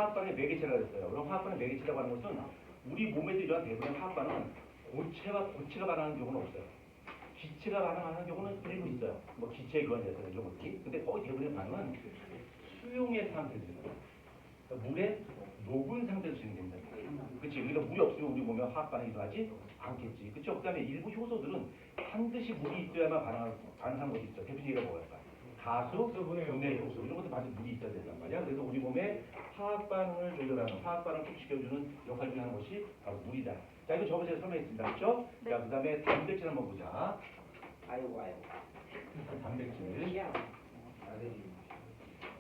화학반에 매개체가 있어요. 그럼 화학반에 매개체라고 하는 것은 우리 몸에서 일어난 대부분의 화학반은 고체가 반응하는 경우는 없어요. 기체가 반응하는 경우는 일부 있어요. 뭐 기체 교환돼서 이런 것들이. 근데 거의 대부분의 반응은 수용의 상태에서 그러니까 물에 녹은 상태에서 진행된다. 그렇지? 그러니까 물이 없으면 우리 몸에 화학반응이 일어나지 않겠지. 그렇죠? 그다음에 일부 효소들은 반드시 물이 있어야만 반응하는 것이 있어. 대표적인 예가 뭐랄까? 가수, 분해 효소 이런 것도 반드시 물이 있어야 된단 말이야. 그래서 우리 몸에 화학반응을 조절하는, 화학반응을 촉시켜주는 역할을 하는 것이 바로 물이다. 자, 이거 저번에 제가 설명했습니다. 그렇죠? 네. 자, 그다음에 단백질 한번 보자. 아이고. 단백질. 아들이.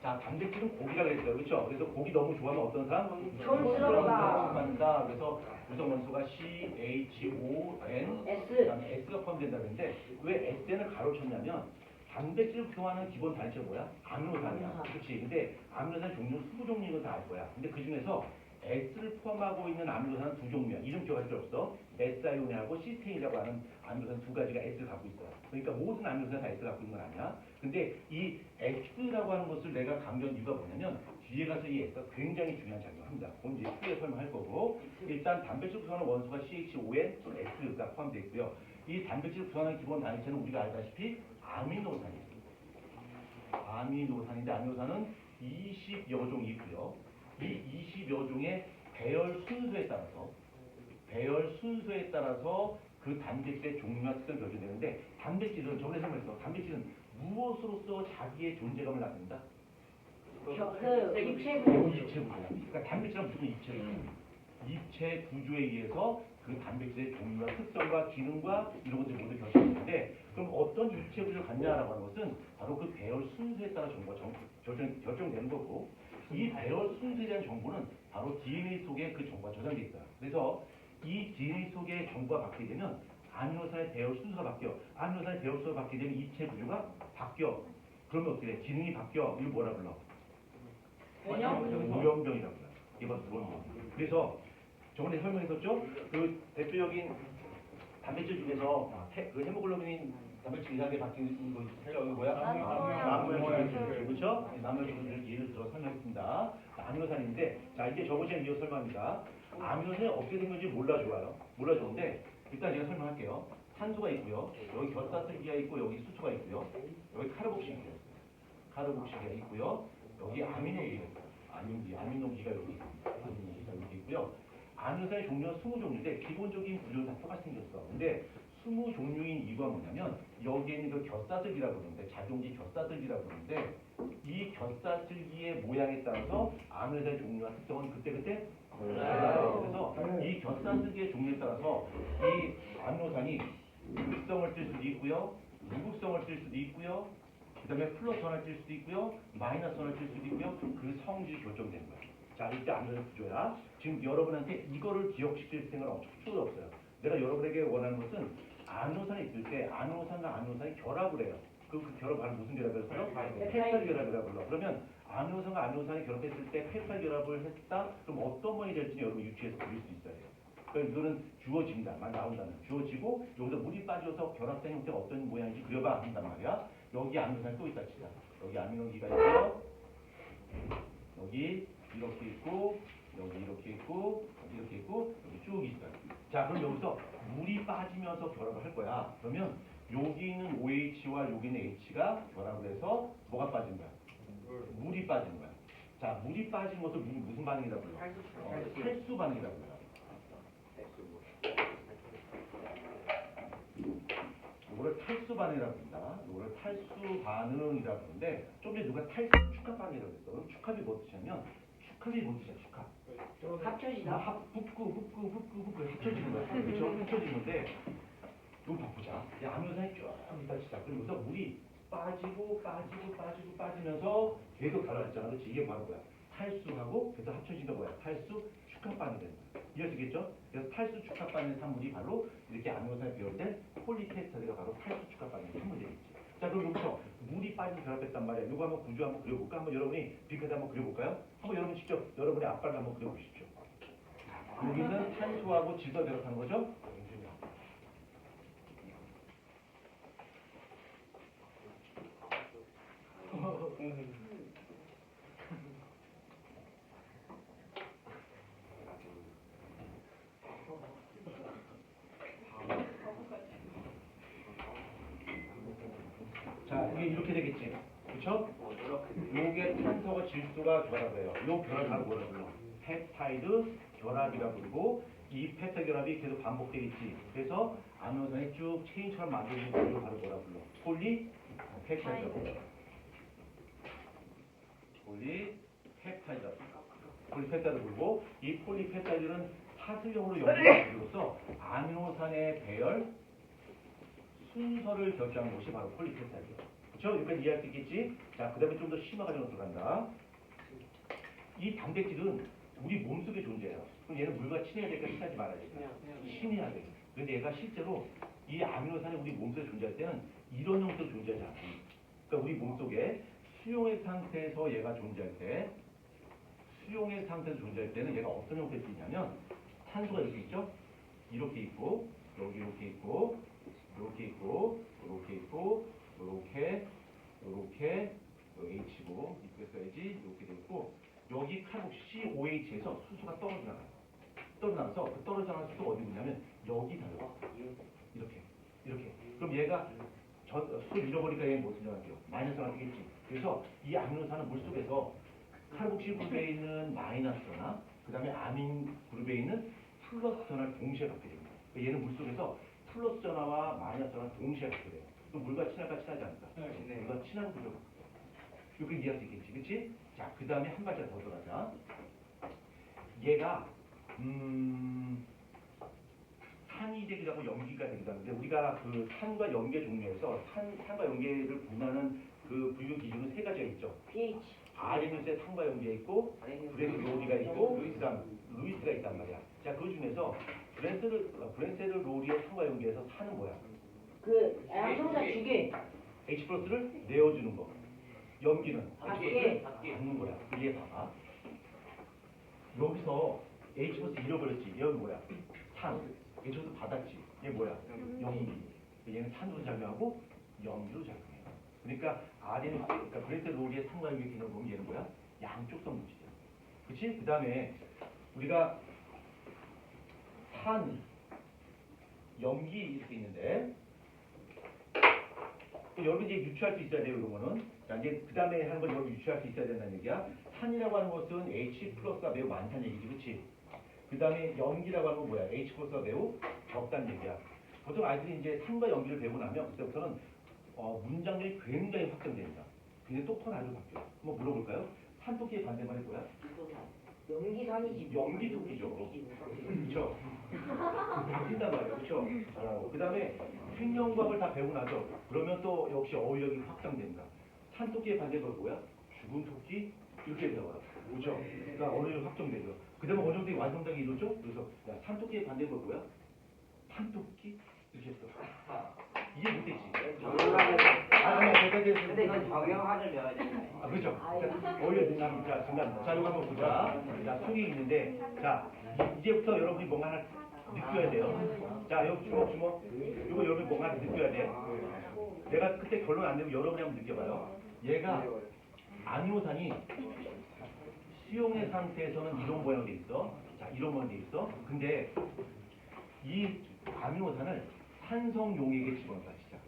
자, 단백질은 고기라 그랬어요. 그렇죠? 그래서 고기 너무 좋아하면 어떤 사람? 촌스럽다. 받는다. 그래서 구성 원소가 CHON S. 그다음에 S가 포함된다 그랬는데 왜 SN을 가로쳤냐면 단백질 교환하는 기본 단체가 뭐야? 아미노산이야. 그렇지? 근데 아미노산 종류 20종류는 다 알 거야. 근데 그 중에서 S를 포함하고 있는 아미노산은 두 종류야. 이름 기억할 필요 없어. 메사이온하고 시스테인이라고 하는 아미노산 두 가지가 S를 갖고 있어요. 그러니까 모든 아미노산이 다 S를 갖고 있는 건 아니야. 근데 이 S라고 하는 것을 내가 강조한 이유가 뭐냐면 뒤에 가서 이 S가 굉장히 중요한 작용을 합니다. 그건 이제 후에 설명할 거고 일단 단백질 구성하는 원소가 CHON, S가 포함되어 있고요. 이 단백질 구성하는 기본 단위체는 우리가 알다시피 아미노산이에요. 아미노산인데 아미노산은 20여 종이 있고요. 이 20여 종의 배열 순서에 따라서 그 단백질의 종류와 특성이 결정되는데 단백질은 저번에 설명했어. 단백질은 무엇으로서 자기의 존재감을 나타낸다? 입체 구조. 입체 구조. 그러니까 단백질은 무슨 입체예요? 입체 구조에 의해서 그 단백질의 종류와 특성과 기능과 이런 것들이 모두 결정되는데 그럼 어떤 입체 구조를 갖냐라고 하는 것은 바로 그 배열 순서에 따라 정보가 결정되는 거고 이 배열 순서에 대한 정보는 바로 DNA 속에 그 정보가 저장돼 있어요. 그래서 이 DNA 속의 정보가 바뀌게 되면 아미노산의 배열 순서가 바뀌어. 아미노산의 배열 순서가 바뀌게 되면 입체 구조가 바뀌어. 그러면 어떻게 돼? 기능이 바뀌어. 이걸 뭐라 불러? 무형병이라고 불러요. 이게 바로 무형병. 그래서 저번에 설명했었죠? 그 대표적인 단백질 중에서 그 헤모글로빈 단백질 이상하게 바뀐 거 있어요. 뭐야? 나무혈. 그렇죠? 나무혈을 예를 들어 설명했습니다. 아미노산인데 자 이제 저번에 이어 설명합니다. 아미노산이 어떻게 된 건지 몰라줘요. 몰라주는데 일단 제가 설명할게요. 산소가 있고요. 여기 결사슬기가 있고 여기 수초가 있고요. 여기 카르복시기가 있고요. 여기 아미노기가 있어요. 아미노기가 여기 있습니다. 아미노기가 여기 있고요. 아미노산의 종류는 20종류인데 기본적인 구조는 다 똑같이 생겼어. 근데 20종류인 이유가 뭐냐면 여기에 있는 그 곁사슬기라고 그러는데 작용지 곁사슬기라고 그러는데 이 곁사슬기의 모양에 따라서 아미노산의 종류와 특성은 그때그때 달라요. 그래서 이 곁사슬기의 종류에 따라서 이 아미노산이 극성을 띨 수도 있고요. 무극성을 띨 수도 있고요. 그 다음에 플러스 원을 띨 수도 있고요. 마이너스 원을 띨 수도 있고요. 그 성질이 결정되는 거예요. 자, 이때 아미노산 구조야. 지금 여러분한테 이거를 기억시킬 생각은 없어요. 없어요. 내가 여러분에게 원하는 것은 아미노산이 있을 때 아미노산과 아미노산이 결합을 해요. 그 결합을 무슨 결합을 했어요? 펩타이드 결합이라고 불러. 그러면 아미노산과 아미노산이 결합했을 때 펩타이드 결합을 했다? 그럼 어떤 모양이 될지 여러분 유추해서 그릴 수 있어요. 그러니까 이거는 주어진다. 만 나온다는. 주어지고 여기서 물이 빠져서 결합된 형태가 어떤 모양인지 그려봐 한단 말이야. 여기 아미노산이 또 있다 치자. 여기 아미노기가 있고요. 여기 이렇게 있고 여기 이렇게 있고 여기 이렇게 있고 여기 쭉 있어요. 자, 그럼 여기서 물이 빠지면서 결합을 할 거야. 그러면 여기 있는 OH와 여기 있는 H가 결합을 해서 뭐가 빠진 거야? 물이 빠진 거야. 자, 물이 빠진 것을 무슨 반응이라고 불러? 탈수 반응이라고 불러. 이거를 탈수 반응이라고 부른다. 이거를 탈수 반응이라고 부르는데 좀 전에 누가 탈수 축합 반응이라고 했어. 그럼 축합이 뭐 뜻이냐면 축합이 뭐 뜻이야? 축합. 합쳐지다. 흡구 합쳐지는 거야. 그렇죠? 합쳐지는데 이거 바꾸자. 아미노산이 쭉 있다 치자. 그럼 여기서 물이 빠지면서 계속 달라졌잖아. 그렇지? 이게 바로 뭐야? 탈수하고 그래서 합쳐진다 뭐야? 탈수 축합 반응이 되는 거야. 이해하시겠죠? 그래서 탈수 축합 반응의 산물이 바로 이렇게 아미노산에 배열된 폴리페스타이드가 바로 탈수 축합 반응의 산물이 되겠지. 자, 그럼 여기서 물이 빠진 결합했단 말이야. 이거 한번 구조 한번 그려볼까? 한번 여러분이 빅카드 한번 그려볼까요? 한번 여러분 직접 여러분의 앞발 한번 그려보십시오. 여기는 탄소하고 질소 결합한 거죠? 이렇게 되겠지. 그렇죠? 요게 탄소가 질소가 결합해요. 요 결합을 뭐라고 불러? 펩타이드 결합이라고 부르고 이 펩타이드 결합이 계속 반복되겠지. 그래서 아미노산이 쭉 체인처럼 만들어지는 구조를 바로 뭐라고 불러? 폴리펩타이드라고 불러. 폴리펩타이드 부르고 이 폴리펩타이드는 사슬형으로 연결함으로써 아미노산의 배열 순서를 결정하는 것이 바로 폴리펩타이드예요. 그렇죠? 여기까지 이해할 수 있겠지? 자, 그 다음에 좀 더 심화 과정으로 들어간다. 이 단백질은 우리 몸속에 존재해요. 그럼 얘는 물과 친해야 될까, 친하지 말아야 될까? 친해야 돼. 그런데 얘가 실제로 이 아미노산이 우리 몸속에 존재할 때는 이런 형태로 존재하지 않아요. 그러니까 우리 몸속에 수용의 상태에서 얘가 존재할 때, 수용의 상태에서 존재할 때는 얘가 어떤 형태로 있냐면 탄소가 이렇게 있죠? 이렇게 있고, 여기 이렇게 있고, 이렇게 있고, 이렇게 있고, 이렇게, 이렇게, H고, 이렇게 써야지, 이렇게 돼 있고, 여기 칼국시 COH에서 수소가 떨어져 나가요. 떨어져나가서 그 떨어져 나가는 수소가 어디 있냐면 여기 달려. 이렇게. 그럼 얘가 수소를 잃어버리니까 얘는 뭐 생겨날게요? 마이너스가 되겠지. 그래서 이 아미노산은 물속에서 칼국시 그룹에 있는 마이너스 전화, 그 다음에 아민 그룹에 있는 플러스 전화를 동시에 갖게 됩니다. 그러니까 얘는 물속에서 플러스 전화와 마이너스 전화를 동시에 갖게 돼요. 그럼 물과 친할까 친하지 않을까? 물과 친한 구조가 이렇게 이해할 수 있겠지, 그렇지? 자, 그 다음에 한 발짝 더 들어가자. 얘가 산이 되기도 하고 염기가 되기도 하는데 우리가 그 산과 염계 종류에서 산과 염계를 분하는 그 분류 기준은 세 가지가 있죠. pH. 아데누스의 산과 염계가 있고 브랜세르 있고 그다음 루이스가 있단 말이야. 자, 그 중에서 브랜세르 로리의 산과 염계에서 산은 뭐야? 그 양성자 두 개. H 플러스를 내어주는 거. 염기는 밖에. 받는 거야. 이해 봐봐. 여기서 H 플러스 잃어버렸지. 얘는 뭐야? 산. H 플러스 받았지. 얘 뭐야? 염기. 얘는 산으로 작용하고 염기로 작용해. 그러니까 아데누스, 그러니까 브랜세르 로리의 산과 염계 기능을 보면 얘는 뭐야? 양쪽성 물질이야. 그렇지? 그 다음에 우리가 산, 염기 이렇게 있는데 여러분 이제 유추할 수 있어야 돼요, 이런 거는. 자, 이제 그 다음에 하는 건 여러분 유추할 수 있어야 된다는 얘기야. 산이라고 하는 것은 H 플러스가 매우 많다는 얘기지, 그렇지? 그 다음에 염기라고 하는 건 뭐야? H 플러스가 매우 적다는 얘기야. 보통 아이들이 이제 산과 염기를 배우고 나면 그때부터는 문장들이 굉장히 확장됩니다. 굉장히 똑똑한 아이로 바뀌어요. 한번 물어볼까요? 산토끼의 반대말이 뭐야? 염기산이지. 염기토끼죠. 그렇죠? 바뀐단 말이에요. 그렇죠? 그 다음에 생명과학을 다 배우고 나죠. 그러면 또 역시 어휘력이 확장됩니다. 산토끼의 반대가 뭐야? 죽은 토끼? 이렇게 되어요. 그렇죠? 그러니까 어휘력이 확정되죠. 그 다음에 어느 정도 완성되기 이루죠? 그래서 야, 산토끼의 반대가 뭐야? 판토끼? 이렇게 했어. 이해 못했지? 근데 이건 적용하는 배워야 아, 그렇죠. 어휘력 능합니다. 중간입니다. 자, 이거 한번 보자. 자, 속이 있는데, 자, 이제부터 여러분이 뭔가 하나 느껴야 돼요. 자, 여기 주먹. 이거 여러분이 뭔가 하나 느껴야 돼. 내가 그때 결론 안 내면 여러분이 한번 느껴봐요. 얘가 아미노산이 수용의 상태에서는 이런 모양으로 돼 있어. 자, 이런 모양으로 돼 있어. 근데 이 아미노산을 산성 용액에 집어넣다 시작.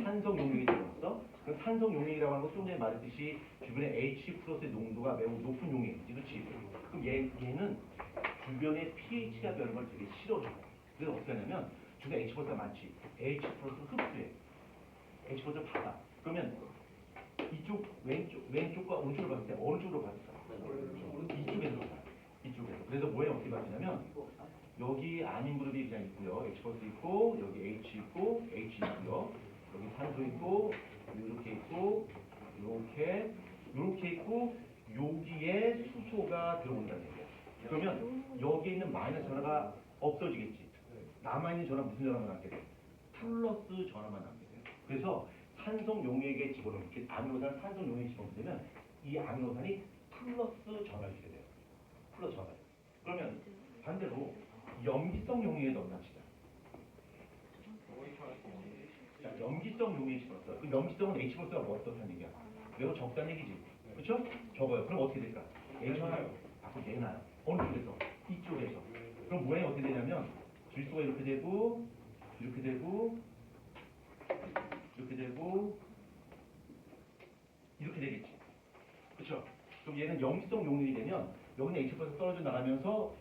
산성 용액에 집어넣었어. 그 산성 용액이라고 하는 건 좀 전에 말했듯이 주변에 H 플러스의 농도가 매우 높은 용액이지, 그렇지? 그럼 얘는 주변의 pH가 변하는 걸 되게 싫어해. 그래서 어떻게 하냐면 주변에 H 플러스가 많지. H 플러스 흡수해. H 플러스를 받아. 그러면 이쪽 왼쪽과 오른쪽을 봤을 때 어느 쪽으로 받을까? 이쪽에서 받아. 이쪽에서. 그래서 뭐에 어떻게 받냐면 여기 아민 그룹이 그냥 있고요. H 플러스 있고 여기 H 있고 H 있고요. 여기 산소 있고 이렇게 있고 이렇게 있고 여기에 수소가 들어온다는 얘기야. 그러면 여기에 있는 마이너스 전화가 없어지겠지. 남아있는 전화 무슨 전화만 남게 돼? 플러스 전화만 남게 돼. 그래서 산성 용액에 집어넣게 아미노산 산성 용액에 집어넣으면 이 아미노산이 플러스 전화를 주게 돼요. 플러스 전화. 그러면 반대로 염기성 용액에 넣는다 치자. 자, 염기성 용액에 집어넣었어. 그 염기성은 H 플러스가 뭐 어떻다는 얘기야? 매우 적다는 얘기지. 그렇죠? 적어요. 그럼 어떻게 될까? H가 바꾸면 되나요? 어느 쪽에서? 이쪽에서. 그럼 모양이 어떻게 되냐면 질소가 이렇게 되고 이렇게 되고 이렇게 되고 이렇게 되겠지. 그렇죠? 그럼 얘는 영지성 용액이 되면 여기는 H에서 떨어져 나가면서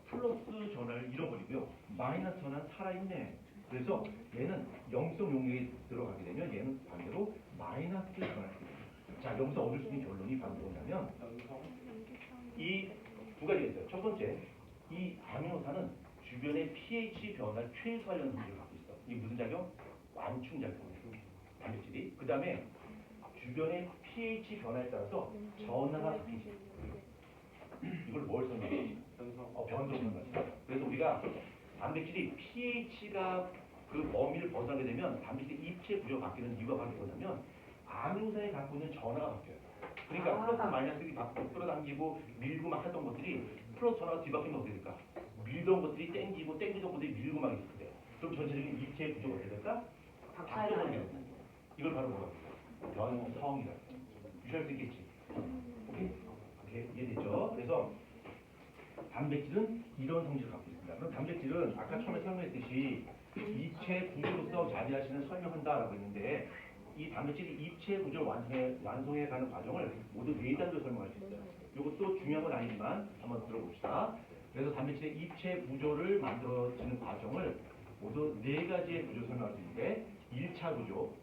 플러스 전화를 잃어버리고요. 마이너스 전화는 살아있네. 그래서 얘는 영지성 용액이 들어가게 되면 얘는 반대로 마이너스 전화를 쓰게 됩니다. 자, 여기서 얻을 수 있는 결론이 바로 뭐냐면 이 두 가지가 있어요. 첫 번째, 이 아미노산은 주변의 pH 변화를 최소화하려는 성질을 갖고 있어. 이게 무슨 작용? 완충 작용이에요. 단백질이. 그 다음에 주변의 pH 변화에 따라서 전하가 바뀌지. 이걸 뭘 설명하지? 변동 설명하지. 그래서 우리가 단백질이 pH가 그 범위를 벗어나게 되면 단백질 입체 구조가 바뀌는 이유가 바로 뭐냐면 아미노산이 갖고 있는 전하가 바뀌어요. 그러니까 플러스 마이너스가 바뀌고 끌어당기고 밀고 막 하던 것들이 플러스 전화가 뒤바뀌면 어떻게 될까? 밀던 것들이 땡기고 땡기던 것들이 밀고 막 이렇게 돼요. 그럼 전체적인 입체 구조가 어떻게 될까? 바뀌어버리는 거예요. 이걸 바로 뭐라고 해요? 변성이라고 해요. 유지할 수 있겠지? 오케이? 오케이? 이해됐죠? 그래서 단백질은 이런 성질을 갖고 있습니다. 그럼 단백질은 아까 처음에 설명했듯이 입체 구조로서 자리하시는 설명한다라고 했는데 이 단백질이 입체 구조 완성해 가는 과정을 모두 4단계로 설명할 수 있어요. 이것도 중요한 건 아니지만 한번 들어봅시다. 그래서 단백질의 입체 구조를 만들어지는 과정을 모두 4가지의 구조 설명할 수 있는데 1차 구조,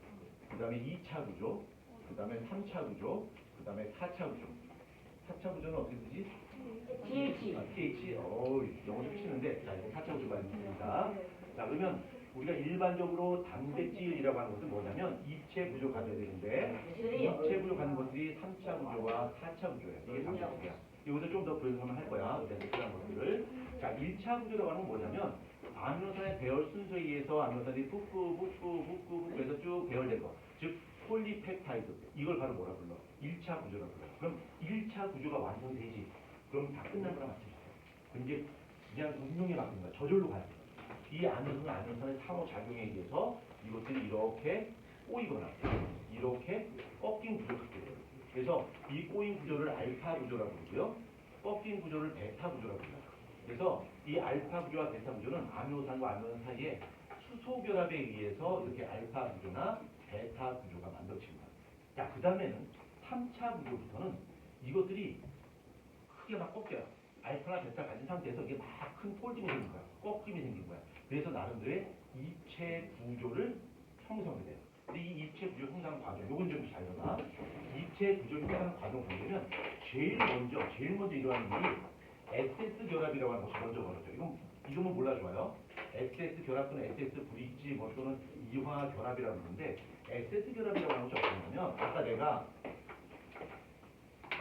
그 다음에 2차 구조, 그 다음에 3차 구조, 그 다음에 4차 구조. 4차 구조는 어떻게 쓰지? pH. pH. 영어 좀 치는데 자, 이거 4차 구조가 있습니다. 자, 그러면 우리가 일반적으로 단백질이라고 하는 것은 뭐냐면 입체 구조 가져야 되는데 입체 구조 가는 것들이 3차 구조와 4차 구조예요. 이게 단백질이야. 여기서 좀 더 분석을 할 거야. 그런 것들을. 자, 1차 구조라고 하는 건 뭐냐면 아미노산의 배열 순서에 의해서 아미노산이 붓고 해서 쭉 배열된 거. 즉 폴리펩타이드. 이걸 바로 뭐라 불러? 1차 구조라고 불러. 그럼 1차 구조가 완성되지. 그럼 다 끝난 거랑 마찬가지야. 근데 그냥 운명에 맡긴 거야. 저절로 가야 돼. 이 아미노산의 상호작용에 의해서 이것들이 이렇게 꼬이거나 이렇게 꺾인 구조를 갖게 돼요. 그래서 이 꼬인 구조를 알파 구조라고 부르고요. 꺾인 구조를 베타 구조라고 불러요. 그래서 이 알파 구조와 베타 구조는 아미노산과 아미노산 사이에 수소 결합에 의해서 이렇게 알파 구조나 베타 구조가 만들어집니다. 자, 그 다음에는 3차 구조부터는 이것들이 크게 막 꺾여요. 알파나 베타 가진 상태에서 이게 막 큰 폴딩이 생긴 거야. 꺾임이 생긴 거야. 그래서 나름대로의 입체 구조를 형성하게 돼요. 근데 이 입체 구조 형성 과정, 요건 좀 잘 들어봐. 입체 구조 형성 과정 보려면 제일 먼저 일어나는 일이 SS 결합이라고 하는 것이 먼저 벌어져요. 이름은 몰라 좋아요. SS 결합 또는 SS 브릿지 뭐 또는 이화 결합이라고 하는데 SS 결합이라고 하는 것이 어떻게 냐면 아까 내가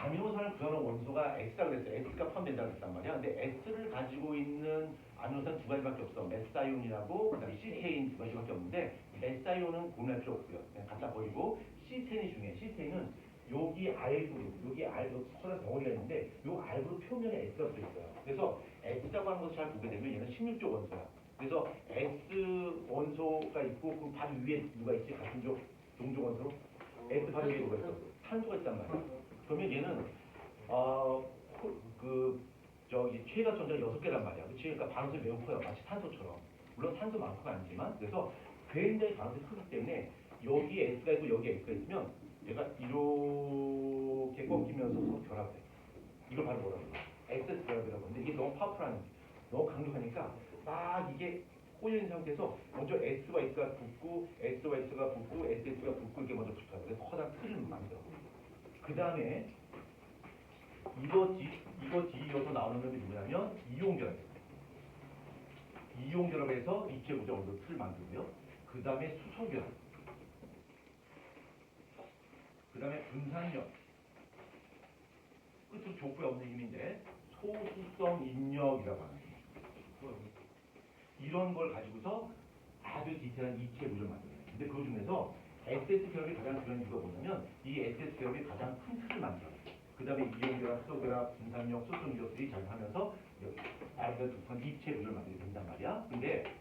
아미노산을 구성하는 원소가 S라고 그랬어요. S가 포함된다고 했단 말이야. 근데 S를 가지고 있는 아미노산 2가지밖에 없어. 메사이온이라고 그다음에 시스테인 2가지밖에 없는데 메사이온은 고민할 필요 없고요. 그냥 갖다 버리고 시스테인이 중요해. 시스테인은 여기 R그룹, 여기 서로 덩어리가 있는데 이 R그룹 표면에 S가 붙어 있어요. 그래서 S라고 하는 것을 잘 보게 되면 얘는 16조 원소야. 그래서 S 원소가 있고 그 바로 위에 누가 있지? 같은 동족 원소로 S 바로 위에 누가 있어? 탄소가 있단 말이야. 그러면 얘는 최가 전자가 6개란 말이야. 그치? 그러니까 반응성이 매우 커요. 마치 탄소처럼. 물론 탄소만큼은 아니지만 그래서 굉장히 반응성이 크기 때문에 여기 S가 있고 여기 S가 있으면 얘가 이렇게 꺾이면서 서로 결합돼. 이걸 바로 뭐라고 해요? SS 결합이라고 하는데 이게 너무 파워풀한, 너무 강력하니까 막 이게 꼬여있는 상태에서 먼저 S와 S가 붙고 S와 S가 붙고 SS가 붙고 이렇게 먼저 붙어요. 그래서 커다란 틀을 만들어. 그 다음에 이거 뒤이어서 나오는 놈이 누구냐면 이용결합이에요. 이용결합에서 입체 구조 원소 틀을 만들고요. 그 다음에 수소결합. 그 다음에 분산력. 끝으로 족부에 없는 힘인데 소수성 인력이라고 하는 거. 이런 걸 가지고서 아주 디테일한 입체 구조를 만들어요. 근데 그 중에서 SS 결합이 가장 중요한 이유가 뭐냐면 이 SS 결합이 가장 큰 틀을 만들어요. 그 다음에 이용결합, 수소결합, 분산력, 소수성인력들이 작용하면서 아주 독특한 입체 구조를 만들게 된단 말이야. 근데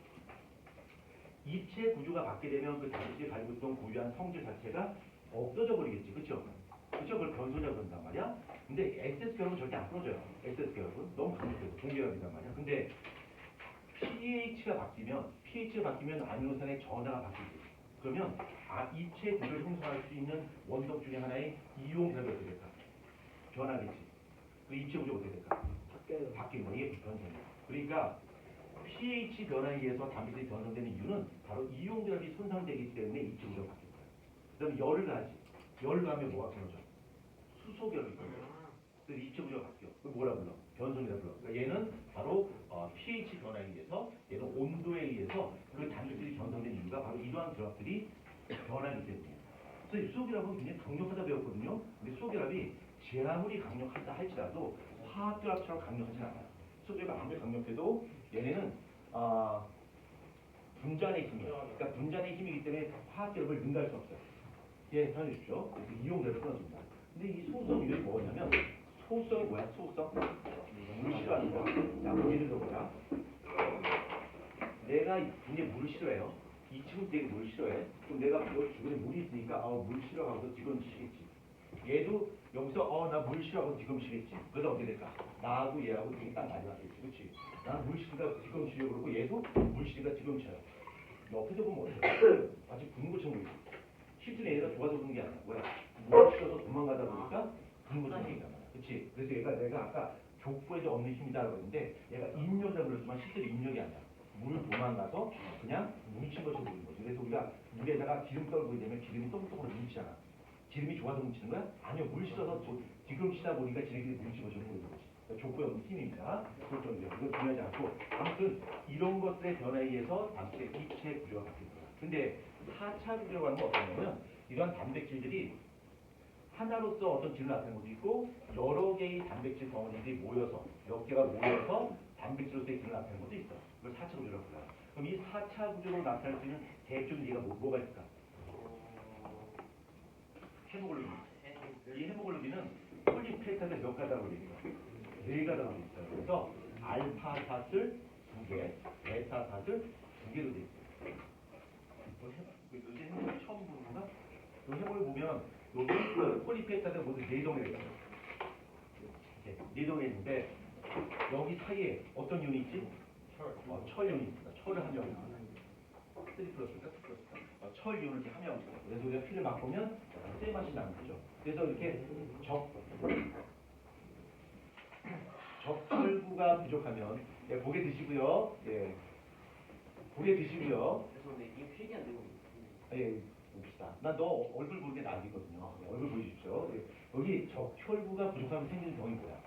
입체 구조가 바뀌게 되면 그 단백질이 가지고 있던 고유한 성질 자체가 없어져 버리겠지. 그쵸? 그쵸? 그걸 변소자고 그런단 말이야. 근데 SS 결합은 절대 안 끊어져요. SS 결합은 너무 강력해서 동결합이란 말이야. 근데 pH가 바뀌면 아미노산의 전하가 바뀌지. 그러면 이체 구조를 형성할 수 있는 원석 중에 하나의 이용 결합이 어떻게 될까? 변하겠지. 그 이체 구조가 어떻게 될까? 바뀌어요. 바뀌는 거. 이게 변성이야. 그러니까 pH 변화에 의해서 단백질이 변성되는 이유는 바로 이용 결합이 손상되기 때문에 이체 구조가 바뀔 거야. 그다음에 열을 가지. 열을 가면 뭐가 끊어져? 수소 결합이 끊어져. 그래서 이체 구조가 바뀌어. 그걸 뭐라 불러? 변성이라 불러. 그러니까 얘는 바로 pH 변화에 의해서, 얘는 온도에 의해서 그 단백질이 변성된 이유가 바로 이러한 결합들이 변하기 때문이에요. 그래서 수소결합은 굉장히 강력하다 배웠거든요. 근데 수소결합이 제 아무리 강력하다 할지라도 화학결합처럼 강력하진 않아요. 수소결합이 아무리 강력해도 얘네는 분자의 힘이에요. 그러니까 분자의 힘이기 때문에 화학결합을 능가할 수 없어요. 예, 해주십시오. 그래서 이용대로 끊어줍니다. 근데 이 소수성 이름이 뭐냐면 소수성이 뭐야? 소수성? 물 싫어하는 거야. 자, 예를 들어보자. 내가 굉장히 물을 싫어해요. 이 친구 되게 물 싫어해. 그럼 내가 너 주변에 물이 있으니까 물 싫어하고 뒤걸음치겠지. 얘도 여기서 나 물 싫어하고 뒤걸음치겠지. 그래서 어떻게 될까? 나하고 얘하고 되게 딱 많이 맞겠지. 그렇지? 나는 물 싫으니까 뒤걸음치려고 그러고 얘도 물 싫으니까 뒤걸음쳐요. 옆에서 보면 어때? 아직 붙는 것처럼 보이지. 실제로 얘가 좋아서 그런 게 아니야. 뭐야? 물 싫어서 도망가다 보니까 붙는 것처럼 보인단 말이야. 그렇지? 그래서 내가 아까 족보에서 없는 힘이다라고 했는데 얘가 인력이라고 그랬지만 실제로 인력이 아니야. 물 도망가서 그냥 뭉친 것처럼 보이는 거지. 그래서 우리가 물에다가 기름떡을 보게 되면 기름이 똑똑똑으로 뭉치잖아. 기름이 좋아서 뭉치는 거야? 아니요. 물 씻어서 뒤금치다 보니까 지네끼리 뭉친 것처럼 보이는 거지. 그러니까 족보에 없는 힘입니다. 그걸 좀 이건 중요하지 않고 아무튼 이런 것들의 변화에 의해서 단백질의 이체 구조가 바뀔 거야. 근데 4차 구조라고 하는 건 어떠냐면 이러한 단백질들이 하나로서 어떤 질을 나타내는 것도 있고 여러 개의 단백질 덩어리들이 모여서 몇 개가 모여서 단백질로서의 질을 나타내는 것도 있어. 그걸 4차 구조라고 불러요. 그럼 이 4차 구조로 나타낼 수 있는 대표적인 예가 뭐가 있을까? 헤모글로빈. 이 헤모글로빈은 폴리페타이드 몇 가닥으로 되어 있어요? 4가닥으로 되어 있어요. 그래서 알파사슬 2개, 베타사슬 2개로 되어 있어요. 요새 헤모글로빈 처음 보는 건가? 이 헤모를 보면 여기 폴리페타이드가 모두 4덩이가 있어요. 이렇게 4덩이 있는데 여기 사이에 어떤 이온이 있지? 철 이온이 있습니다. 철을 함유하고 있습니다. 3 플러스니까 2 플러스니까 철 이온을 이렇게 함유하고 있어요. 그래서 우리가 피를 맛보면 쇠 맛이 나는 거죠. 그래서 이렇게 적혈구가 부족하면 고개 드시고요. 예, 고개 드시고요. 죄송한데 이거 필기 안 되고 예, 봅시다. 난 너 얼굴 보는 게 나이거든요. 얼굴 보여주십시오. 예, 여기 적혈구가 부족하면 생기는 병이 뭐야?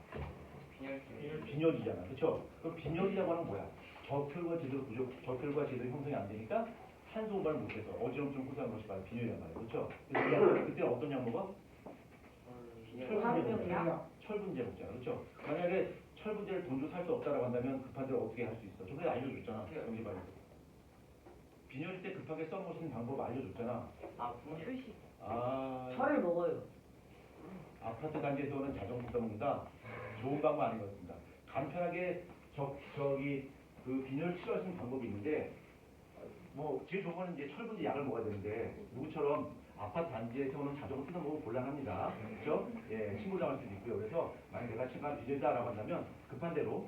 빈혈이잖아, 그렇죠? 그럼 빈혈이라고 하는 뭐야? 적혈구가 제대로 형성이 안 되니까 산소 호흡을 못해서 어지럼증 호소하는 것이 바로 빈혈이란 말이에요, 그렇죠? 그래서 그때 어떤 약 먹어? 철분제 먹잖아, 그렇죠? 만약에 철분제를 돈 주고 살 수 없다라고 한다면 급한 대로 어떻게 할 수 있어? 저번에 알려줬잖아, 정지발에서. 빈혈일 때 급하게 써먹는 방법 알려줬잖아. 휴식. 철을 먹어요. 아파트 단지에서는 자전거 써먹는다. 좋은 방법 아닌 것 같습니다. 간편하게 그 빈혈 치료할 수 있는 방법이 있는데 제일 좋은 거는 이제 철분제 약을 먹어야 되는데 누구처럼 아파트 단지에 세우는 자전거 뜯어 먹으면 곤란합니다. 그렇죠? 예, 신고 당할 수도 있고요. 그래서 만약 내가 친구가 빈혈이다라고 한다면 급한 대로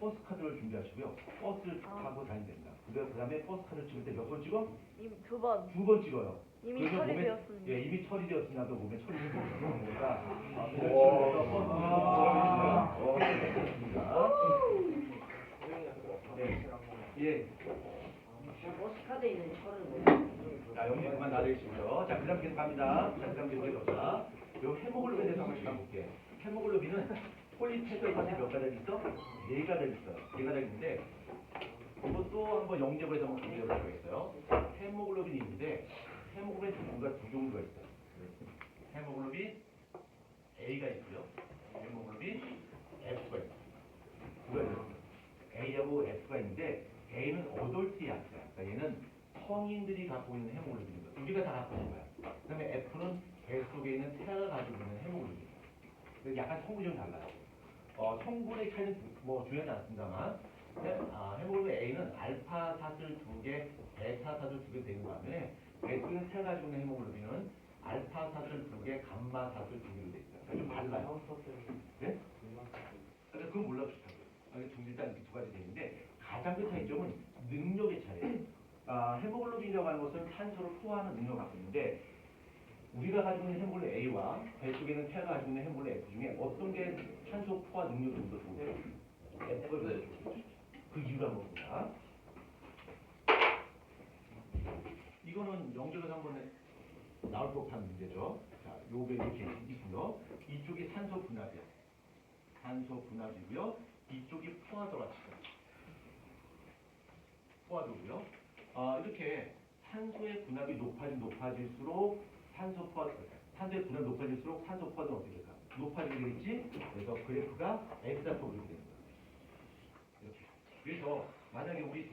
버스 카드를 준비하시고요. 버스를 타고 다니면 됩니다. 그다음에 버스 카드를 찍을 때 몇 번 찍어? 이미 2번. 2번 찍어요. 이미 그러면 처리되었습니다. 예, 이미 처리되었으니까 또 몸에 처리를 해주는 거니까 예. 버스카드에 있는 철을 먹어요. 자, 여기 그만 놔두시고요. 자, 그 다음 계속 갑니다. 자, 그 다음 계속 해봅시다. 요 헤모글로빈에 대해서 한번 시간 볼게. 헤모글로빈은 폴리페타이드 몇 가닥이 있어? 4가닥 있어요. 4가닥 있는데 이것도 한번 영접을 해서 한번 공개를 해보겠어요. 헤모글로빈이 있는데 헤모글로빈 종류가 2종류가 있어요. 헤모글로빈 A가 있고요. 헤모글로빈 F가 있어요. 두가 있어요. A하고 F가 있는데 A는 어덜트 약자야. 그러니까 얘는 성인들이 갖고 있는 헤모글로빈입니다. 우리가 다 갖고 있는 거야. 그 다음에 F는 배 속에 있는 태아가 가지고 있는 헤모글로빈. 그래서 약간 성분이 좀 달라요. 성분의 차이는 중요하지 않습니다만 헤모글로빈 A는 알파 사슬 2개, 베타 사슬 2개 되는 반면에 배 속에 있는 태아가 가지고 있는 헤모글로빈은 알파 사슬 2개, 감마 사슬 2개로 돼 있어요. 그러니까 좀 달라요. 네? 그러니까 그건 몰라도 좋다고요. 일단 이렇게 2가지 되는데 가장 큰 차이점은 능력의 차이예요. 헤모글로빈이라고 하는 것은 산소를 포화하는 능력을 갖고 있는데 우리가 가지고 있는 헤모글로빈 A와 배 쪽에 있는 태아가 가지고 있는 헤모글로빈 F 중에 어떤 게 산소 포화 능력이 좀 더 좋을까요? F가 더 좋죠. 그 이유가 뭡니까? 이거는 영적에서 한번 나올 법한 문제죠. 자, 요게 이렇게 있고요. 이쪽이 산소 분압이야. 산소 분압이고요. 이쪽이 포화도가 치죠. 포화도고요. 이렇게 산소의 분압이 높아질수록 산소의 분압이 높아질수록 산소 포화도는 어떻게 될까? 높아지게 되겠지? 그래서 그래프가 X좌표로 이렇게 되는 거야. 이렇게. 그래서 만약에 우리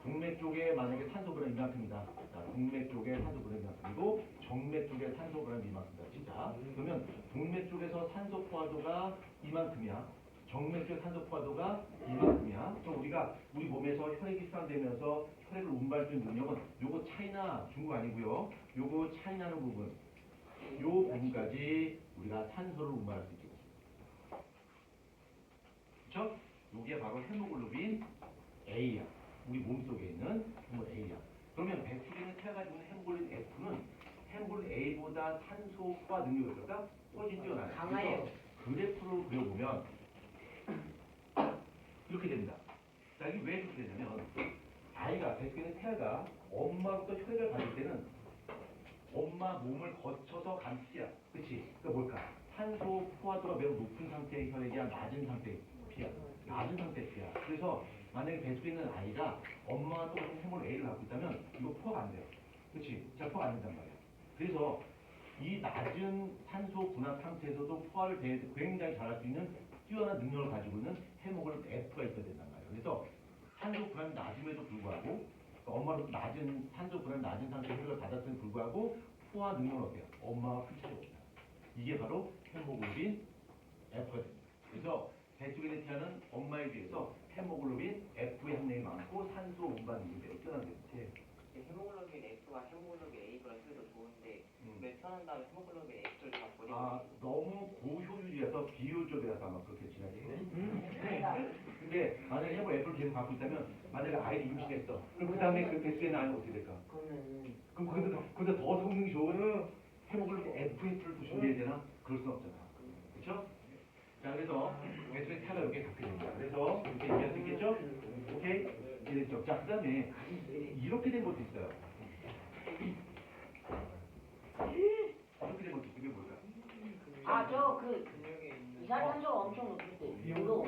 동맥 쪽에 만약에 산소 분압이 이만큼이다. 자, 동맥 쪽에 산소 분압이 이만큼이고 정맥 쪽에 산소 분압이 이만큼이다. 진짜. 그러면 동맥 쪽에서 산소 포화도가 이만큼이야. 정맥 쪽 산소 포화도가 이만큼이야. 그럼 우리가 우리 몸에서 혈액이 수환되면서 혈액을 운반해주는 능력은 요거 차이나 준 거 아니고요. 요거 차이나는 부분. 요 부분까지 우리가 산소를 운반할 수 있게 됐습니다. 그렇죠? 요게 바로 헤모글로빈 A야. 우리 몸속에 있는 헤모글로빈 A야. 그러면 배 쪽에 있는 태아가 가지고 있는 헤모글로빈 F는 헤모글로빈 A보다 산소 포화 능력이 어떨까? 훨씬 뛰어나요. 강해요. 그래서 그래프를 그려보면 이렇게 됩니다. 자, 이게 왜 이렇게 되냐면 아이가 배 속에 있는 태아가 엄마로부터 혈액을 받을 때는 엄마 몸을 거쳐서 간 피야. 그치? 그러니까 뭘까? 산소 포화도가 매우 높은 상태의 혈액이야? 낮은 상태의 피야? 낮은 상태의 피야. 그래서 만약에 배 속에 있는 아이가 엄마가 똑같은 헤모글로빈 A를 갖고 있다면 이거 포화가 안 돼요. 그치? 잘 포화가 안 된단 말이야. 그래서 이 낮은 산소 분압 상태에서도 포화를 굉장히 잘할 수 있는 뛰어난 능력을 가지고 있는 헤모글로빈 F가 있어야 된단 말이에요. 그래서 산소 분압이 낮음에도 불구하고 엄마로 낮은 산소 분압이 낮은 상태의 혈액을 받았음에도 불구하고 포화 능력은 어때요? 엄마와 큰 차이가 없다. 이게 바로 헤모글로빈 F가 됩니다. 그래서 배 쪽에 있는 태아는 엄마에 비해서 헤모글로빈 F의 함량이 많고 산소 운반 능력이 매우 뛰어난 거지. 헤모글로빈 F가 헤모글로빈 A보다 효율도 좋은데 메탄한 다음에 헤모글로빈 X를 다 버리고 너무 고효율이라서 비효율적이라서 아마 그렇게 지나치네. 근데 만약에 헤모 F를 계속 갖고 있다면 만약에 아이를 임신했어. 그럼 그 다음에 그 뱃속에 있는 아이는 어떻게 될까? 그럼 거기다 더 성능이 좋은 헤모글로빈 FF를 또 준비해야 되나? 그럴 순 없잖아. 그렇죠? 자, 그래서 뱃속에 태아가 이렇게 갖게 됩니다. 그래서 이렇게 이해할 수 있겠죠? 오케이? 이해됐죠? 자, 그 다음에 이렇게 된 것도 있어요. 이렇게 된 것도 있어요. 이게 뭘까? 이산화탄소가 엄청 높을 때 물로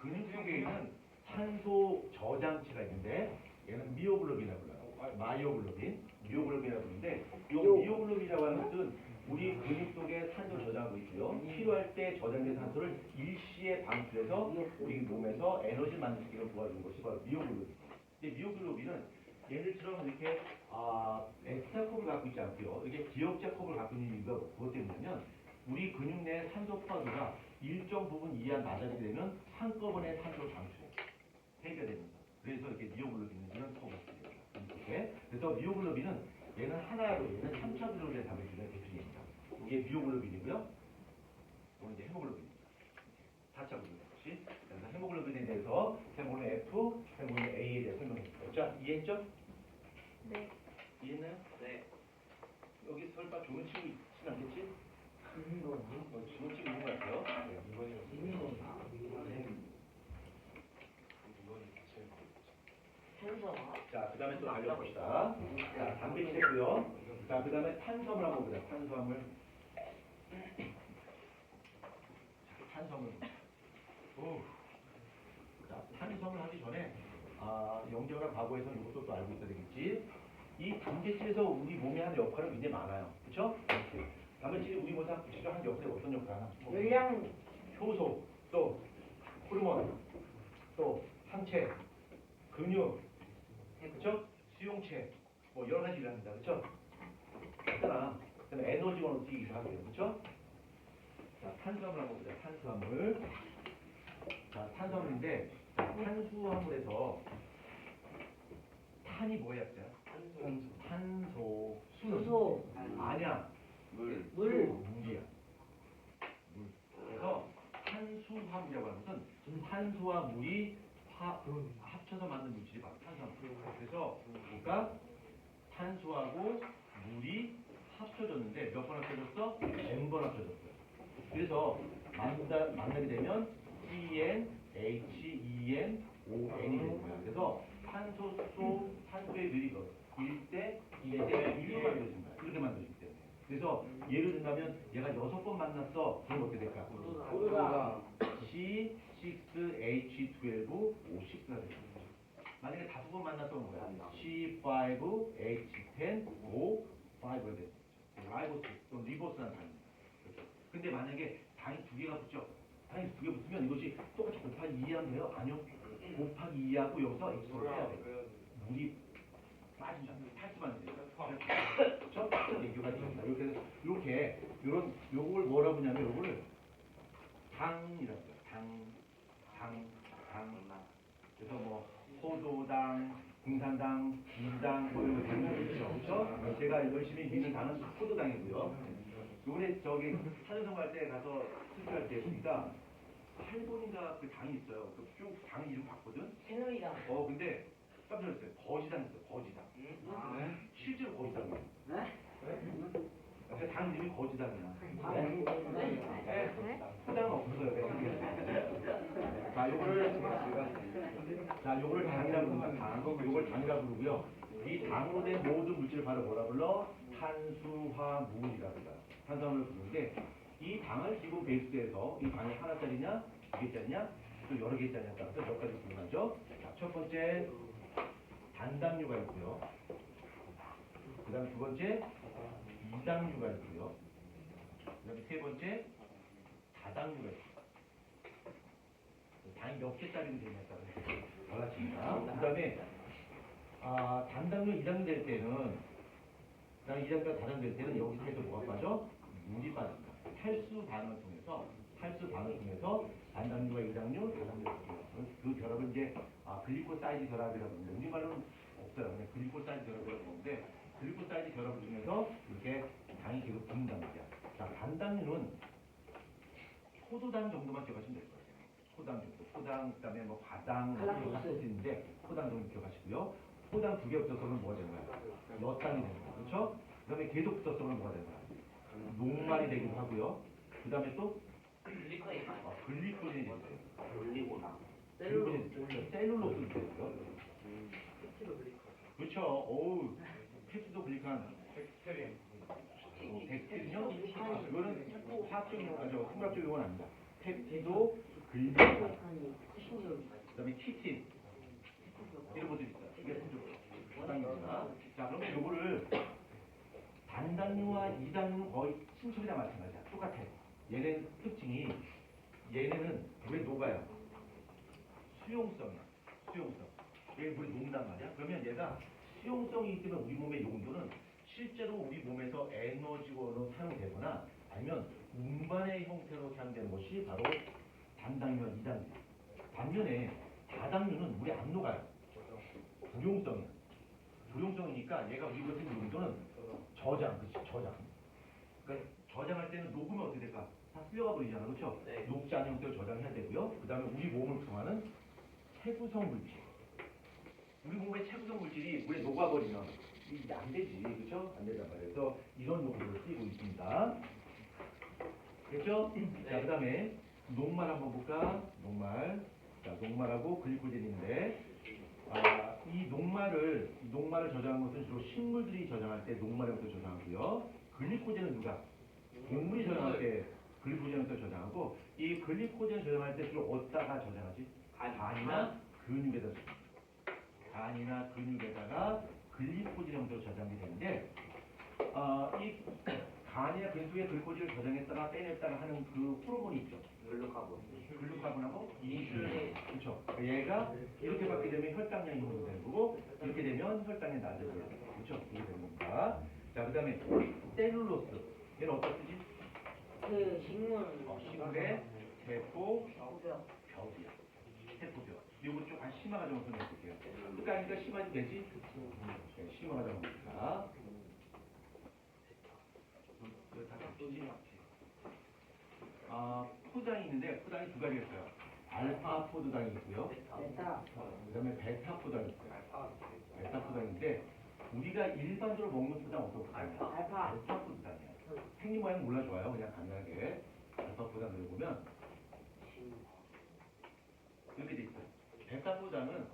근육 속에 있는 산소 저장치가 있는데 얘는 미오글로빈이라고 불러요. 미오글로빈이라고 부르는데 이 미오글로빈이라고 하는 것은 우리 근육 속에 산소 저장하고 있고요. 필요할 때 저장된 산소를 일시에 방출해서 우리 몸에서 에너지를 만들기를 도와주는 것이 바로 미오글로빈. 근데 미오글로빈은 얘들처럼 이렇게 엑스트라컵을 갖고 있지 않고요. 이렇게 기역자컵을 갖고 있는 이유가 무엇 때문이냐면 우리 근육 내 산소 포화도가 일정 부분 이하 낮아지게 되면 한꺼번에 산소 방출이 폐기됩니다. 그래서 이렇게 미오글로빈은 이런 컵을 갖고 있습니다. 이렇게. 그래서 미오글로빈은 얘는 하나로 얘는 3차 구조된 단백질의 대표입니다. 이게 미오글로빈이고요. 이건 이제 헤모글로빈입니다. 4차 구조된 것이. 그래서 헤모글로빈에 대해서 헤모글로빈 F, 헤모글로빈 A에 대해 설명했습니다. 자, 이해했죠? 네. 이해했나요? 네. 여기 설마 좋은 친구 있진 않겠지? 좋은 친구 있는 것 같아요. 자, 그 다음에 또 알려봅시다. 자, 단백질 했고요. 자, 그 다음에 탄수화물 한번 보자. 탄수화물. 탄수화물. 자, 탄수화물 하기 전에, 영재랑 과거에서는 이것도 또 알고 있어야 되겠지. 이 단백질에서 우리 몸에 하는 역할은 굉장히 많아요. 그쵸? 단백질이 우리 몸에 하는 역할이 어떤 역할 하나? 열량 효소, 또 호르몬, 또 항체, 근육, 그렇죠? 수용체, 뭐 여러 가지 일을 합니다, 그렇죠? 있잖아. 그다음에 에너지원으로 쓰이기도 하고요, 그렇죠? 자, 탄수화물 한번 보자. 탄수화물. 자, 탄수화물인데 탄수화물에서 탄이 뭐야, 진짜? 탄소, 수소, 아니야. 물, 물이야. 물. 그래서 탄수화물이라고 하는 것은 탄소와 물이 합쳐서 만든 물질이 바로 탄수화물. 그래서 볼까? 탄소하고 물이 합쳐졌는데 몇 번 합쳐졌어? N번 합쳐졌어요. 그래서 만나게 되면 CN, HEN, ON이 되는 거야. 그래서 탄소의 비율이 1대 2대 1로 만들어진 거야. 이렇게 만들어지기 때문에. 그래서 예를 든다면 얘가 6번 만났어. 그럼 어떻게 될까? C6H12O6가 되는 거야. 만약에 5번 만났어 뭐야? C5H10O5가 되는 거죠. 라이보스 또는 리보스라는 단어입니다. 근데 만약에 당이 2개가 붙죠. 당이 2개 붙으면 이것이 똑같이 곱하기 2 하면 돼요? 아니요. 곱하기 2하고 여기서 x를 해야 돼요. 물이 빠진다. 탈수만 돼요. 그렇죠? 얘기가 됩니다. 이렇게 요걸 뭐라 부르냐면 요거를 당이라고 해요. 당. 그래서 뭐 포도당, 공산당, 민당 뭐 이런 거 되는 거죠. 그렇죠? 제가 열심히 믿는 당은 포도당이고요. 요번에 저기 사전선거 할 때 가서 투표할 때 보니까 8번인가 그 당이 있어요. 그 쭉 당 이름 봤거든. 새누리당. 근데 깜짝 놀랐어요. 거지당 있어요. 거지당. 실제로 거지당이에요. 그러니까 당 이름이 거지당이야. 포당 없어요. 요거를 당이라고 부릅니다. 요걸 당이라고 부르고요. 이 당으로 된 모든 물질을 바로 뭐라 불러? 탄수화물이라고 불러요. 탄수화물을 부르는데 이 당을 기본 베이스에서 이 당이 하나짜리냐, 2개짜리냐, 또 여러 개짜리냐에 따라서 몇 가지 구분하죠. 첫 번째 단당류가 있고요. 그다음 두 번째 이당류가 있고요. 그다음에 세 번째 다당류가 있습니다. 당이 몇 개짜리는 되냐에 따라서 달라집니다. 그다음에 단당류, 이당류 될 때는 그다음에 이당류가 다당류 될 때는 여기서 해서 뭐가 빠져? 물이 빠집니다. 탈수 반응을 통해서 단당류와 이당류, 다당류가 그 결합은 이제 글리코사이드 결합이라고 합니다. 우리말로는 없어요. 그냥 글리코사이드 결합이라고 하는데 글리코사이드 결합을 통해서 이렇게 당이 계속 붙는단 말이야. 자, 단당류는 포도당 정도만 기억하시면 될 거예요. 포당 정도. 포당, 그다음에 뭐 과당, 이런 거 있는데 포당 정도 기억하시고요. 포당 2개 붙었으면 뭐가 되는 거야? 엿당이 되는 거야. 그렇죠? 그다음에 계속 붙었으면 뭐가 되는 거야? 녹말이 되기도 하고요. 그다음에 또 글리코젠이 되는 거예요. 셀룰로스도 되고요. 그렇죠. 어우, 펩시도 글리칸. 팩틴요? 이거는 화학적인 용어죠. 생물학적인 용어는 아닙니다. 펩티도 글리칸. 그다음에 키틴. 이런 것들이 있어요. 이게 포당입니다. 자, 그러면 요거를 단당류와 이당류는 거의 친척이랑 마찬가지야. 똑같아. 얘는 특징이 얘네는 물에 녹아요. 수용성이야. 수용성. 얘 물에 녹는단 말이야. 그러면 얘가 수용성이 있기 때문에 우리 몸의 용도는 실제로 우리 몸에서 에너지원으로 사용되거나 아니면 운반의 형태로 사용되는 것이 바로 단당류와 이당류. 반면에 다당류는 물에 안 녹아요. 조용성이야. 조용성이니까 얘가 우리 같은 용도는 저장, 그치? 저장. 그러니까 저장할 때는 녹으면 어떻게 될까? 다 쓸려가 버리잖아, 그렇죠? 네. 녹지 않은 형태로 저장해야 되고요. 그 다음에 우리 몸을 통하는 체구성 물질. 우리 몸의 체구성 물질이 물에 녹아버리면 이게 안 되지, 그렇죠? 안 되단 말이에요. 그래서 이런 용도로 쓰이고 있습니다. 됐죠? 네. 자, 그 다음에 녹말 한번 볼까? 녹말. 자, 녹말하고 글리코젠인데, 이 녹말을 저장한 것은 주로 식물들이 저장할 때 녹말을 저장하고요. 글리코젠은 누가? 동물이 저장할 때 글리코젠을 저장하고, 이 글리코젠을 저장할 때 주로 어디다가 저장하지? 간이나 근육에다가 글리코젠 형태로 저장이 되는데, 이 간이나 근육 속에 글리코젠을 저장했다가 빼냈다가 하는 그 호르몬이 있죠. 글루카곤하고 인슐린. 그렇죠. 얘가 이렇게 받게 되면 혈당량이 높아지는 거고, 이렇게 되면 혈당이 낮아져요. 그렇죠. 이렇게 되는 겁니다. 자, 그 다음에 셀룰로스. 얘는 어떤 뜻이? 그 식물. 식물의 세포벽이야. 세포벽. 이거 좀 심화 과정을 설명해 볼게요. 그러니까 심화도 되지? 네, 심화 과정입니다. 포장이 있는데 포장이 두 가지가 있어요. 알파 포도당이 있고요. 됐다. 그다음에 베타 포당이 있어요. 베타 포당인데 우리가 일반적으로 먹는 포당 어떤 포당이야? 알파. 포도당이야. 생긴 모양 몰라줘요. 그냥 간단하게 알파 포당 들어보면 이렇게 돼 있어요. 베타 포당은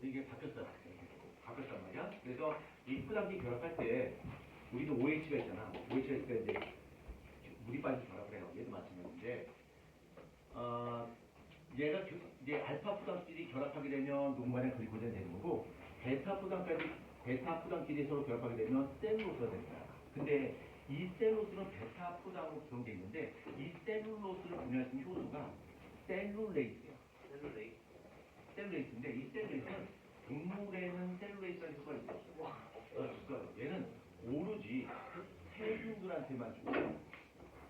이게 바뀌었어요. 바뀌었단 말이야. 그래서 이 포당기 결합할 때 우리도 OH가 있잖아. OH가 있을 때 이제 물이 빠진 결합을 해요. 얘도 마찬가지인데 얘가 이제 알파 포당끼리 결합하게 되면 녹말의 글리코젠이 되는 거고 베타 포당끼리 서로 결합하게 되면 셀룰로스가 되는 거야. 근데 이 셀룰로스는 베타 포당으로 구성되어 있는데 이 셀룰로스를 분해할 수 있는 효소가 셀룰레이스야. 셀룰레이스인데 이 셀룰레이스는 동물에는 셀룰레이스라는 효소가 있어. 얘는 오로지 세균들한테만 주고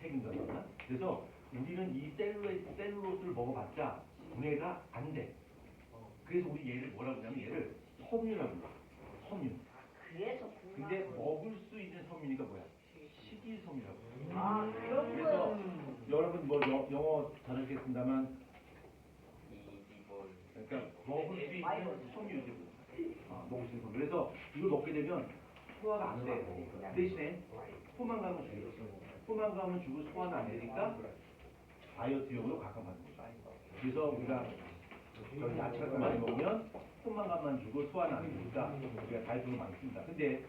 세균들한테만. 그래서 우리는 이 셀룰로스를 먹어봤자 분해가 안 돼. 그래서 우리 얘를 뭐라고 하냐면 얘를 섬유라고 불러. 섬유. 그래서 근데 먹을 수 있는 섬유니까 뭐야? 식이섬유라고. 아, 그런 그래서 거. 여러분 뭐 영어 잘하시겠습니다만 그러니까 먹을 수 있는 섬유지. 먹을 수 있는 섬유. 그래서 이걸 먹게 되면 소화가 안 돼. 대신에 포만감을 주겠지. 포만감을 주고 소화는 안 되니까 다이어트용으로 각광받는 거죠. 그래서 우리가 저희 야채 같은 거 많이 먹으면 포만감만 주고 소화는 안 되니까 우리가 다이어트용으로 많이 씁니다. 근데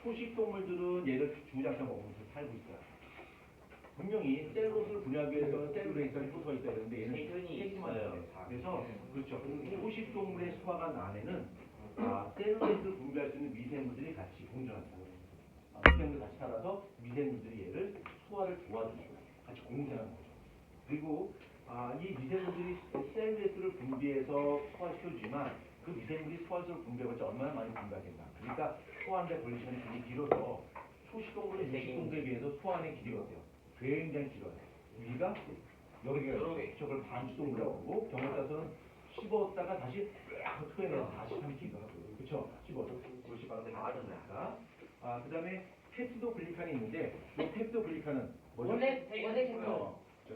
초식 동물들은 얘를 주구장창 먹으면서 살고 있어요. 분명히 셀룰로스를 분해하기 위해서는 셀룰레이스라는 효소가 있어야 되는데 얘는 세균만 있어요. 그래서 그렇죠. 초식 동물의 소화관 안에는 셀룰레이스를 분비할 수 있는 미생물들이 같이 공존합니다. 미생물이 같이 살아서 미생물들이 얘를 소화를 도와주죠. 같이 공생하는 거죠. 그리고 이 미생물들이 셀룰레이스를 분비해서 소화시켜주지만 그 미생물이 소화를 분비해봤자 얼마나 많이 분비하겠나. 그러니까 소화하는데 걸리는 시간이 굉장히 길어서 초식동물은 육식동물에 비해서 소화하는 길이가 어때요? 굉장히 길어요. 우리가 여러 개가 저걸 반수동물이라고 하고 경우에 따라서는 씹었다가 다시 쫙 토해내서 다시 삼키기도 하고 그렇죠? 씹어서 그것이 바로 다르니까. 그 다음에 펩티도글리칸이 있는데 이 펩티도글리칸은 뭐죠? 원래 세균. 저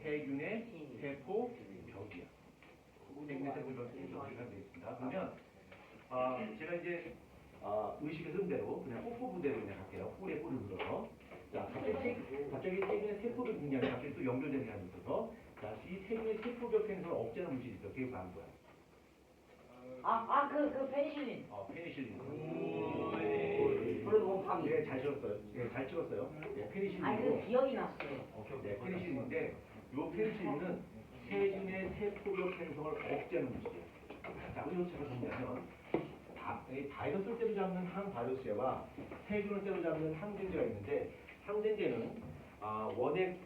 세균의 세포 벽이야. 세균의 세포 벽이 되어 있습니다. 그러면 제가 이제 의식의 흐름대로 그냥 꽃부분대로 그냥 갈게요. 꿀에 꿀을 묻어서. 자, 갑자기 세균의 세포벽 분야에 갑자기 또 연결되는 게 하나 있어서 자, 이 세균의 세포벽 행성을 억제하는 물질이 있어. 그게 바로 뭐야? 그 페니실린. 페니실린. 그래도 곰팡이. 네, 잘 찍었어요. 네, 잘 찍었어요. 네, 페니실린이고. 그 기억이 났어요. 네, 페니실린인데 이 페니실린은 세균의 세포벽 행성을 억제하는 물질이에요. 자, 우리 제가 정리하면 바이러스를 때려잡는 항바이러스제와 세균을 때려잡는 항생제가 있는데 항생제는 원액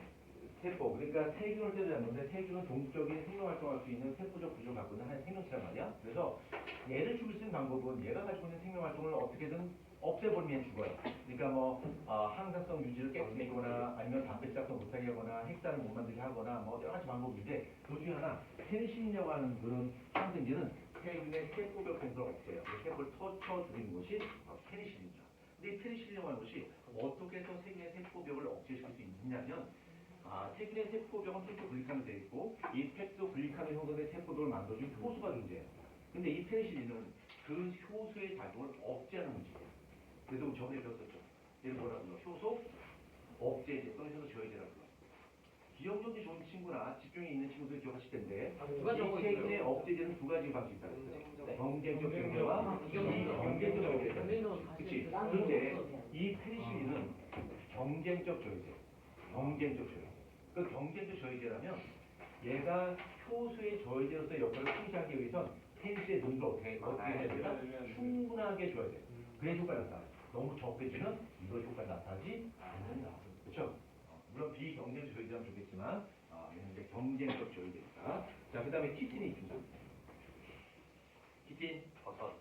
세포, 그러니까 세균을 때려잡는데 세균은 동적인 생명활동할 수 있는 세포적 구조를 갖고 있는 한 생명체란 말이야. 그래서 얘를 죽일 수 있는 방법은 얘가 가지고 있는 생명활동을 어떻게든 없애버리면 죽어요. 그러니까 뭐 항산성 유지를 깨뜨리거나 아니면 단백질작동 못하게 하거나 핵산을 못 만들게 하거나 뭐 여러 가지 방법인데 그 중에 하나 페니실린이라고 하는 그런 항생제는 세균의 세포벽 행성을 없애요. 세포를 터쳐주는 것이 페니실린이죠. 근데 이 페니실린이라고 하는 것이 어떻게 해서 세균의 세포벽을 억제시킬 수 있느냐면 세균의 세포벽은 펩티도글리칸으로 되어 있고 이 펩티도글리칸을 형성된 세포벽을 만들어준 효소가 존재해요. 근데 이 페니실린은 그 효소의 작용을 억제하는 물질이에요. 그래서 우리 저번에 배웠었죠. 얘를 뭐라고 불러? 효소 억제제 또는 효소 저해제라고 불러. 기억력이 좋은 친구나 집중이 있는 친구들 기억하실 텐데 이 세균의 억제제는 두 가지 방식이 있다고 했어요. 경쟁적 저해제와 비경쟁적 저해제가 있어요. 그치? 그런데 이 페니실린은 경쟁적 저해제. 경쟁적 저해제. 그 경쟁적 저해제라면 얘가 효소의 저해제로서의 역할을 충실하기 위해선 페니실린의 농도를 어떻게 해야 되나? 충분하게 줘야 돼. 그래야 효과가 나타나. 너무 적게 주면 이거 효과가 나타나지 않는다. 그렇죠? 물론 비경쟁적 저해제라면 좋겠지만 얘는 이제 경쟁적 저해제니까. 자, 그 다음에 키틴이 있습니다. 키틴, 버섯.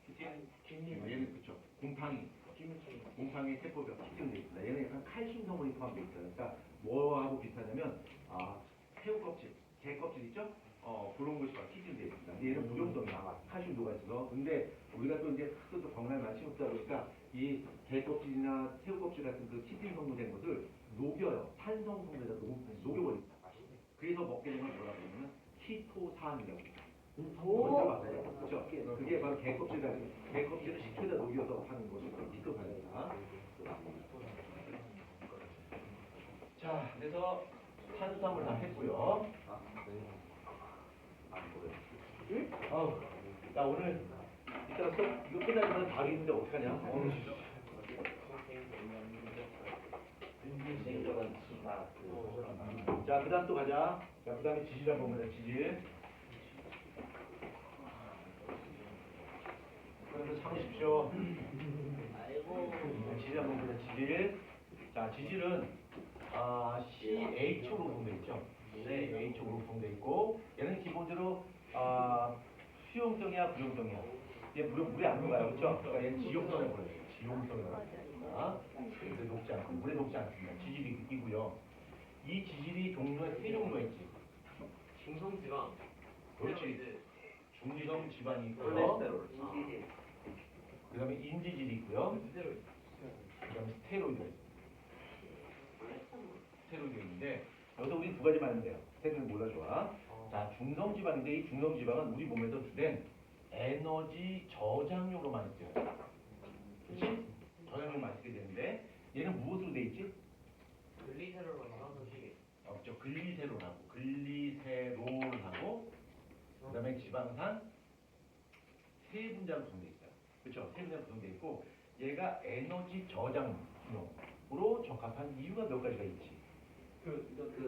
키틴, 얘는 그쵸. 곰팡이 세포벽 키틴으로 되어 있습니다. 얘는 약간 칼슘 성분이 포함되어 있어요. 그러니까 뭐하고 비슷하냐면 새우 껍질, 개 껍질 있죠? 그런 것이 막 튀기게 돼 있습니다. 근데 얘는 무용성이야. 칼슘도가 있어서. 근데 우리가 또 이제 흙도 건강에 많이 심었다 보니까 이 개 껍질이나 새우 껍질 같은 그 치팅 성분된 것을 녹여요. 탄성 성분에다 녹여버립니다. 그래서 먹게 되면 뭐라고 하냐면 키토산이라고 합니다. 그렇죠? 그게 바로 개 껍질 같은 개 껍질을 식초에다 녹여서 하는 것이 키토산입니다. 자, 그래서 탄수화물 다 했고요. 나 오늘 이따가 수업 이거 끝나면 바로 있는데 어떡하냐? 자, 그 다음 또 가자. 자, 그 다음에 지질 한번 보자, 지질. 그래서 참으십시오. 지질 한번 보자, 지질. 자, 지질은 CH로 구성되어 있죠. 네, H로 구성되어 있고, 얘는 기본적으로 수용성이야, 부용성이야. 얘 물에 안 녹아요, 그렇죠? 그러니까 얘는 지용성을 보여요. 지용성이라고 합니다. 근데 녹지 않고, 물에 녹지 않습니다. 지질이 있고요. 이 지질이 종류가 세 종류가 있지. 중성지방. 그렇지. 중지성 지방이 있고요. 그 다음에 인지질이 있고요. 그 다음에 스테로이드가 있어요. 스테로이드 있는데 여기서 우리 두 가지만 하면 돼요. 스테로이드 몰라 좋아. 자, 중성지방인데 이 중성지방은 우리 몸에서 주된 에너지 저장료로 많이 쓰여요. 그렇지? 저장료로 많이 쓰게 되는데 얘는 무엇으로 돼 있지? 글리세롤로 나눠서 없죠. 글리세롤하고 그 다음에 지방산 세 분자로 구성되어 있어요. 그렇죠? 세 분자로 구성되어 있고 얘가 에너지 저장 기능으로 적합한 이유가 몇 가지가 있지. 에너지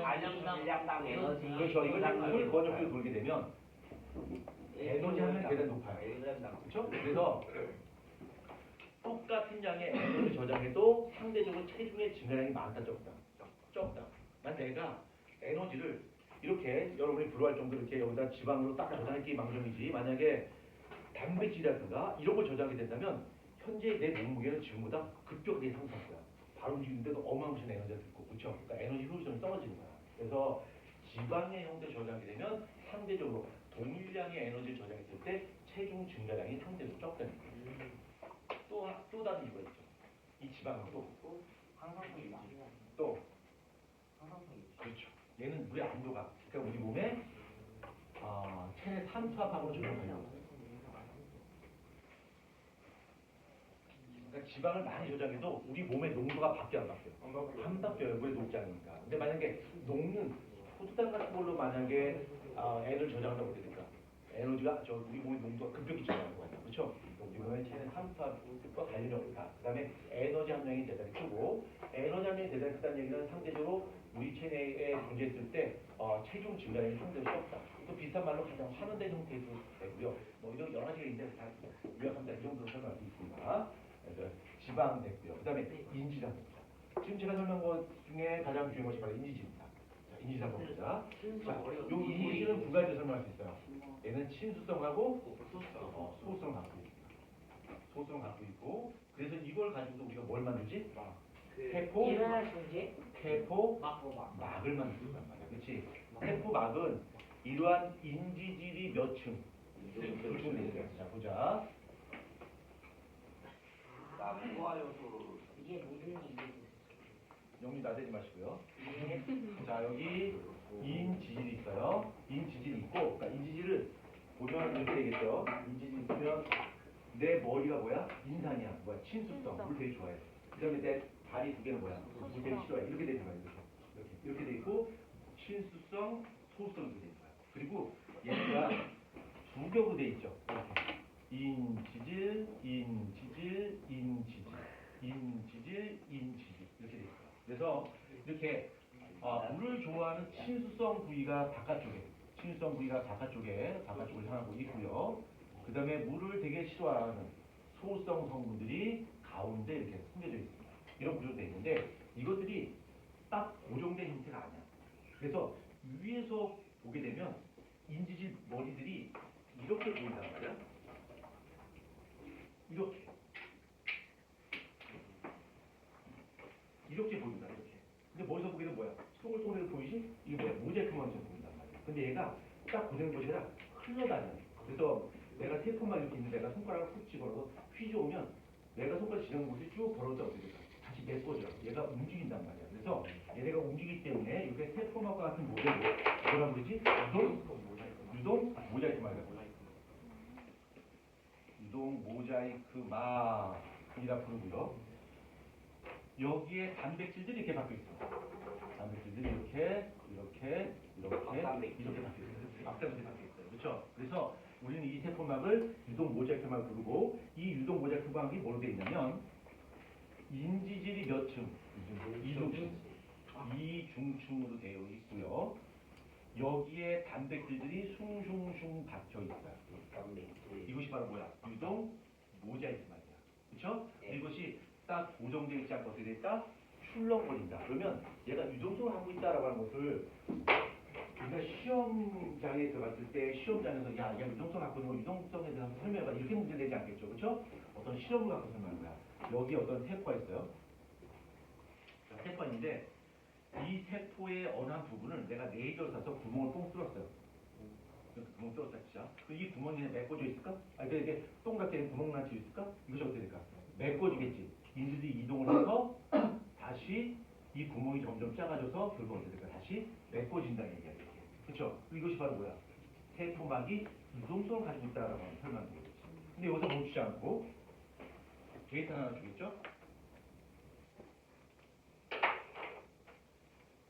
알량당 에너지. 그렇죠. 이걸 물 번역기로 돌게 되면 에너지 함량이 대단히 높아요. 그렇죠? 그래서 똑같은 양의 에너지 저장해도 상대적으로 체중의 증가량이 많다 적다. 적다. 난 내가 에너지를 이렇게 여러분이 불허할 정도로 이렇게 여기다 지방으로 딱 저장했기 망정이지. 만약에 단백질이라든가 이런 걸 저장하게 된다면 현재 내 몸무게는 지금보다 급격하게 상승할 거야. 바로 움직이는데도 어마무시한 에너지가 들고, 그렇죠? 그러니까 에너지 효율성이 떨어지는 거야. 그래서 지방의 형태 저장이 되면 상대적으로 동일량의 에너지를 저장했을 때 체중 증가량이 상대적으로 적다는 거예요. 또 다른 이유가 있죠. 이 지방은 또 항상성 유지. 또 항상성 유지. 그렇죠. 얘는 물에 안 녹아. 그러니까 우리 몸에 체내 산수화합으로 적용하려고. 그러니까 지방을 많이 저장해도 우리 몸의 농도가 바뀌어 안 바뀌어요? 안 바뀌어요. 물에 녹지 않으니까. 근데 만약에 녹는 포도당 같은 걸로 만약에 에너지를 저장한다고 어떻게 될까? 에너지가 우리 몸의 농도가 급격히 증가하는 거예요. 그렇죠? 우리 몸의 체내 산수화합과 관련이 없다. 그 다음에 에너지 함량이 대단히 크고 에너지 함량이 대단히 크다는 얘기는 상대적으로 우리 체내에 존재했을 때 체중 증가량이 상대적으로 적다. 또 비슷한 말로 가장 환원된 형태도 되고요. 뭐 이런 여러 가지가 있는데 다 요약합니다. 이 정도로 설명할 수 있습니다. 그래서 지방 됐고요. 그 다음에 인지랑 지금 제가 설명한 것 중에 가장 중요한 것이 바로 인지질입니다. 자, 인지질 한번 보자. 자, 요 인지질은 두 가지로 설명할 수 있어요. 얘는 친수성하고 소수성 갖고 있습니다. 소수성 갖고 있고 그래서 이걸 가지고도 우리가 뭘 만들지? 세포, 막을 만든단 말이야. 그렇지? 세포 막은 이러한 인지질이 몇 층? 구축돼 있어요. 자, 보자. 이게 모든 일이 영리 나대지 마시고요. 자, 여기 인지질이 있어요. 인지질이 있고, 그러니까 인지질을 보면 이렇게 되겠죠. 인지질 보면 내 머리가 뭐야? 인산이야. 뭐야? 친수성. 물 되게 좋아해. 그 다음에 내 다리 두 개는 뭐야? 물 되게 싫어해. 이렇게 되는 거야. 이렇게 돼 있고, 친수성, 소수성 이렇게 돼 있는 거야. 그리고 얘가 두 겹으로 돼 있죠. 이렇게. 인지질, 인지질, 인지질, 인지질, 인지질 이렇게 돼 있어요. 그래서 이렇게 물을 좋아하는 친수성 부위가 바깥쪽에 바깥쪽을 향하고 있고요. 그 다음에 물을 되게 싫어하는 소수성 성분들이 가운데 이렇게 숨겨져 있습니다. 이런 구조로 되어 있는데 이것들이 딱 고정된 형태가 아니야. 그래서 위에서 보게 되면 인지질 머리들이 이렇게 보인단 말이야. 이렇게 보인다. 이렇게. 근데 머리서 보기에는 뭐야? 송글송글 보이지? 이게 뭐야? 근데 얘가 딱 고정보시라 흘러다녀. 그래서 내가 세포만 이렇게 있는데 내가 손가락을 훅 집어서 휘저으면 내가 손가락 지나는 곳이 쭉 벌어져 어떻게 될까? 다시 메꿔져. 얘가 움직인단 말이야. 그래서 얘네가 움직이기 때문에 이게 세포막과 같은 모델로 뭐라 그러지? 유동 모자이크 말이야. 유동 모자이크막이라 부르고요. 여기에 단백질들이 이렇게 박혀 있어. 단백질들이 이렇게 박혀 있어요. 앞단백질이 박혀 있어요. 그렇죠? 그래서 우리는 이 세포막을 유동 모자이크막 부르고 이 유동 모자이크막이 뭐로 되어 있냐면 인지질이 몇 층? 이중층으로 되어 있고요. 여기에 단백질들이 숭숭숭 박혀 있어요. 이것이 바로 뭐야? 유동 모자이크막이야. 그렇죠? 이것이 딱 고정되어 있지 않고 어떻게 됐다? 출렁거린다. 그러면 얘가 유동성을 하고 있다라고 하는 것을 우리가 시험장에 들어갔을 때 시험장에서 야, 얘가 유동성 갖고 있는 거 유동성에 대해서 설명해봐. 이렇게 문제 내지 않겠죠. 그렇죠? 어떤 실험을 갖고 설명하는 거야. 여기 어떤 세포가 있어요. 세포가 있는데 이 세포의 어느 한 부분을 내가 레이저를 쏴서 구멍을 뽕 뚫었어요. 구멍 뚫었다 진짜. 이 구멍이 메꿔져 있을까? 아니 이게 동그랗게 구멍 난지 있을까? 이것이 어떻게 될까? 메꿔지겠지. 인들이 이동을 해서 다시 이 구멍이 점점 작아져서 결국 어떻게 될까? 다시 메꿔진다는 얘기야. 그렇죠? 이것이 바로 뭐야? 세포막이 유동성을 가지고 있다라고 설명하는 거겠지. 근데 여기서 멈추지 않고 데이터 하나 주겠죠?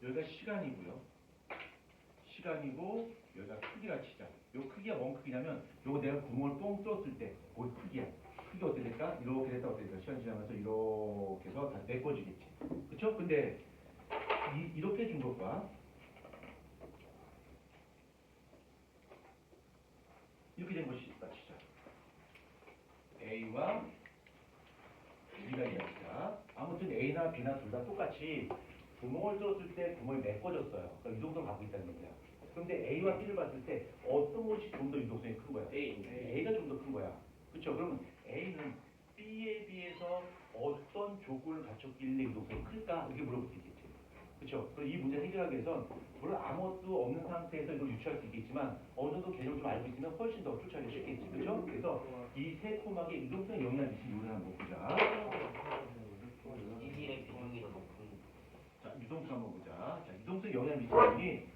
여기가 시간이고 여기가 크기가 치자. 요 크기가 뭔 크기냐면 요거 내가 구멍을 뻥 뚫었을 때 그 크기야. 크기 어떻게 될까? 이렇게 됐다 어떻게 될까? 시간 지나면서 이렇게 해서 다 메꿔지겠지. 그쵸? 근데 이렇게 준 것과 이렇게 된 것이 있다 치자. A와 B가 있다. 아무튼 A나 B나 둘 다 똑같이 구멍을 뚫었을 때 구멍이 메꿔졌어요. 그러니까 유동성 갖고 있다는 얘기야. 그런데 A와 B를 봤을 때 어떤 것이 좀 더 유동성이 큰 거야? A가 좀 더 큰 거야. 그렇죠? 그러면 A는 B에 비해서 어떤 조건을 갖췄길래 유동성이 클까? 이렇게 물어볼 수 있겠지. 그렇죠? 그래서 이 문제 해결하기 위해선 물론 아무것도 없는 상태에서 이걸 유추할 수 있겠지만 어느 정도 개념을 좀 알고 있으면 훨씬 더 추측하기 쉽겠지. 그렇죠? 그래서 이 세포막의 유동성에 영향을 미치는 요인을 한번 보자. 인지질의 비중이 더 높은. 자, 유동성 한번 보자. 자, 유동성 영향을 미치는 요인이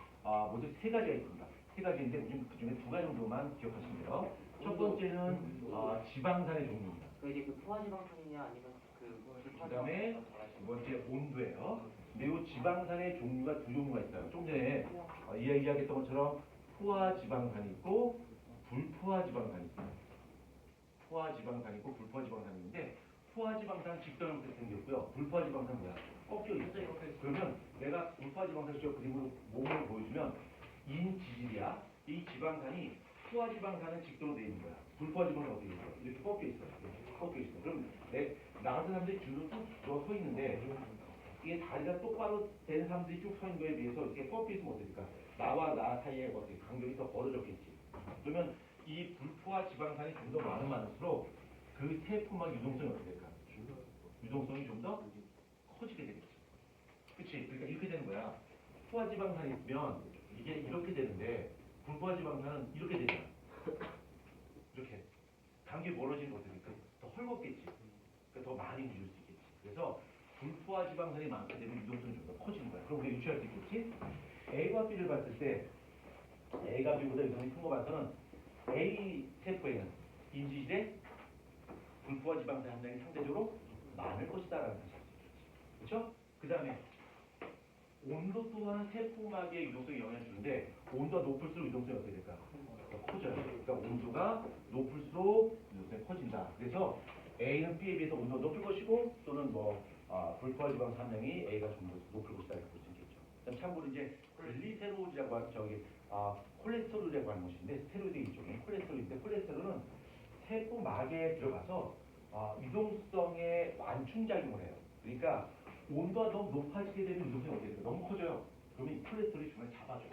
모두 세 가지가 있습니다. 세 가지인데 우리 그 중에 두 가지 정도만 기억하시면 돼요. 첫 번째는 지방산의 종류입니다. 그 이제 그 포화지방산이냐 아니면 그다음에 두 번째 온도예요. 근데 이 지방산의 종류가 두 종류가 있어요. 좀 전에 이야기했던 것처럼 포화지방산이 있고 불포화지방산이 있어요. 포화지방산이 있고 불포화지방산이 있는데 포화지방산 직선으로 생겼고요. 불포화지방산 뭐야? 꺾여 있어요. 그러면 내가 불포화지방산 저 그림으로 몸을 보여주면 인지질이야. 이 지방산이 포화지방산은 직선으로 되어 있는 거야. 불포화지방산은 어떻게 있어? 이렇게 꺾여 있어. 이렇게 꺾여 있어. 그럼 나 같은 사람들이 줄로 쭉 서 있는데 이게 다리가 똑바로 된 사람들이 쭉 서 있는 거에 비해서 이렇게 꺾여 있으면 어떻게 될까? 나와 나 사이에 어떻게 간격이 더 벌어졌겠지. 그러면 이 불포화 지방산이 좀 더 많을수록 그 세포막 유동성이 어떻게 될까? 유동성이 좀 더 커지게 되겠지. 그치? 그러니까 이렇게 되는 거야. 포화 지방산이 있으면 이게 이렇게 되는데 불포화 지방산은 이렇게 되잖아. 이렇게. 간격이 멀어지는 거 어떻게 될까? 더 헐겁겠지. 그러니까 더 많이 움직일 수 있겠지. 그래서 불포화 지방산이 많게 되면 유동성이 좀 더 커지는 거야. 그럼 우리가 유추할 수 있겠지? A와 B를 봤을 때 A가 B보다 유동성이 큰 거 봐서는 A 세포에는 인지질의 불포화 지방산 함량이 상대적으로 많을 것이다라는 뜻이죠. 그렇죠? 그 다음에 온도 또한 세포막의 유동성에 영향을 주는데 온도가 높을수록 유동성이 어떻게 될까? 더 커져요. 그러니까 온도가 높을수록 유동성이 커진다. 그래서 A는 B에 비해서 온도가 높을 것이고 또는 불포화 지방 함량이 A가 좀 더 높을 것이다 이렇게 볼 수 있겠죠. 참고로 이제 글리세롤이라고 하는 콜레스테롤이라고 하는 것인데 스테로이드 일종의 콜레스테롤인데 콜레스테롤은 세포막에 들어가서 유동성의 완충작용을 해요. 그러니까 온도가 너무 높아지게 되면 유동성이 어떻게 돼요? 너무 커져요. 그러면 이 콜레스테롤이 중간에 잡아줘요.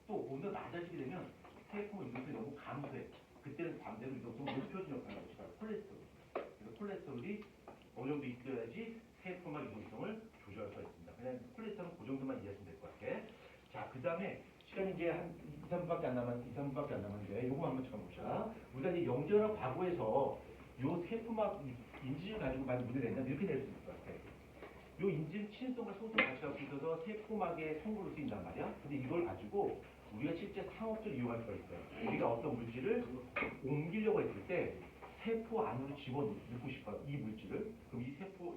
또 온도가 낮아지게 되면 세포 유동성이 너무 감소해. 그때는 반대로 유동성을 높여주는 역할을 하고 있어요. 콜레스테롤. 그래서 콜레스테롤이 어느 정도 있어야지 세포막 유동성을 조절할 수가 있습니다. 그냥 콜레스테롤은 그 정도만 이해하시면 될 것 같아. 자, 그 다음에 시간이 이제 한 2, 3분밖에 안 남았는데 요거 한번 잠깐 봅시다. 우리가 이제 영재나 과거에서 요 세포막 인지를 가지고 많이 문제를 냈는데 이렇게 낼 수 있을 것 같아. 요 인지는 친성과 소성 같이 갖고 있어서 세포막의 성분으로 쓰인단 말이야. 근데 이걸 가지고 우리가 실제 상업적으로 이용할 수가 있어요. 우리가 어떤 물질을 옮기려고 했을 때 세포 안으로 집어넣고 싶어요. 이 물질을. 그럼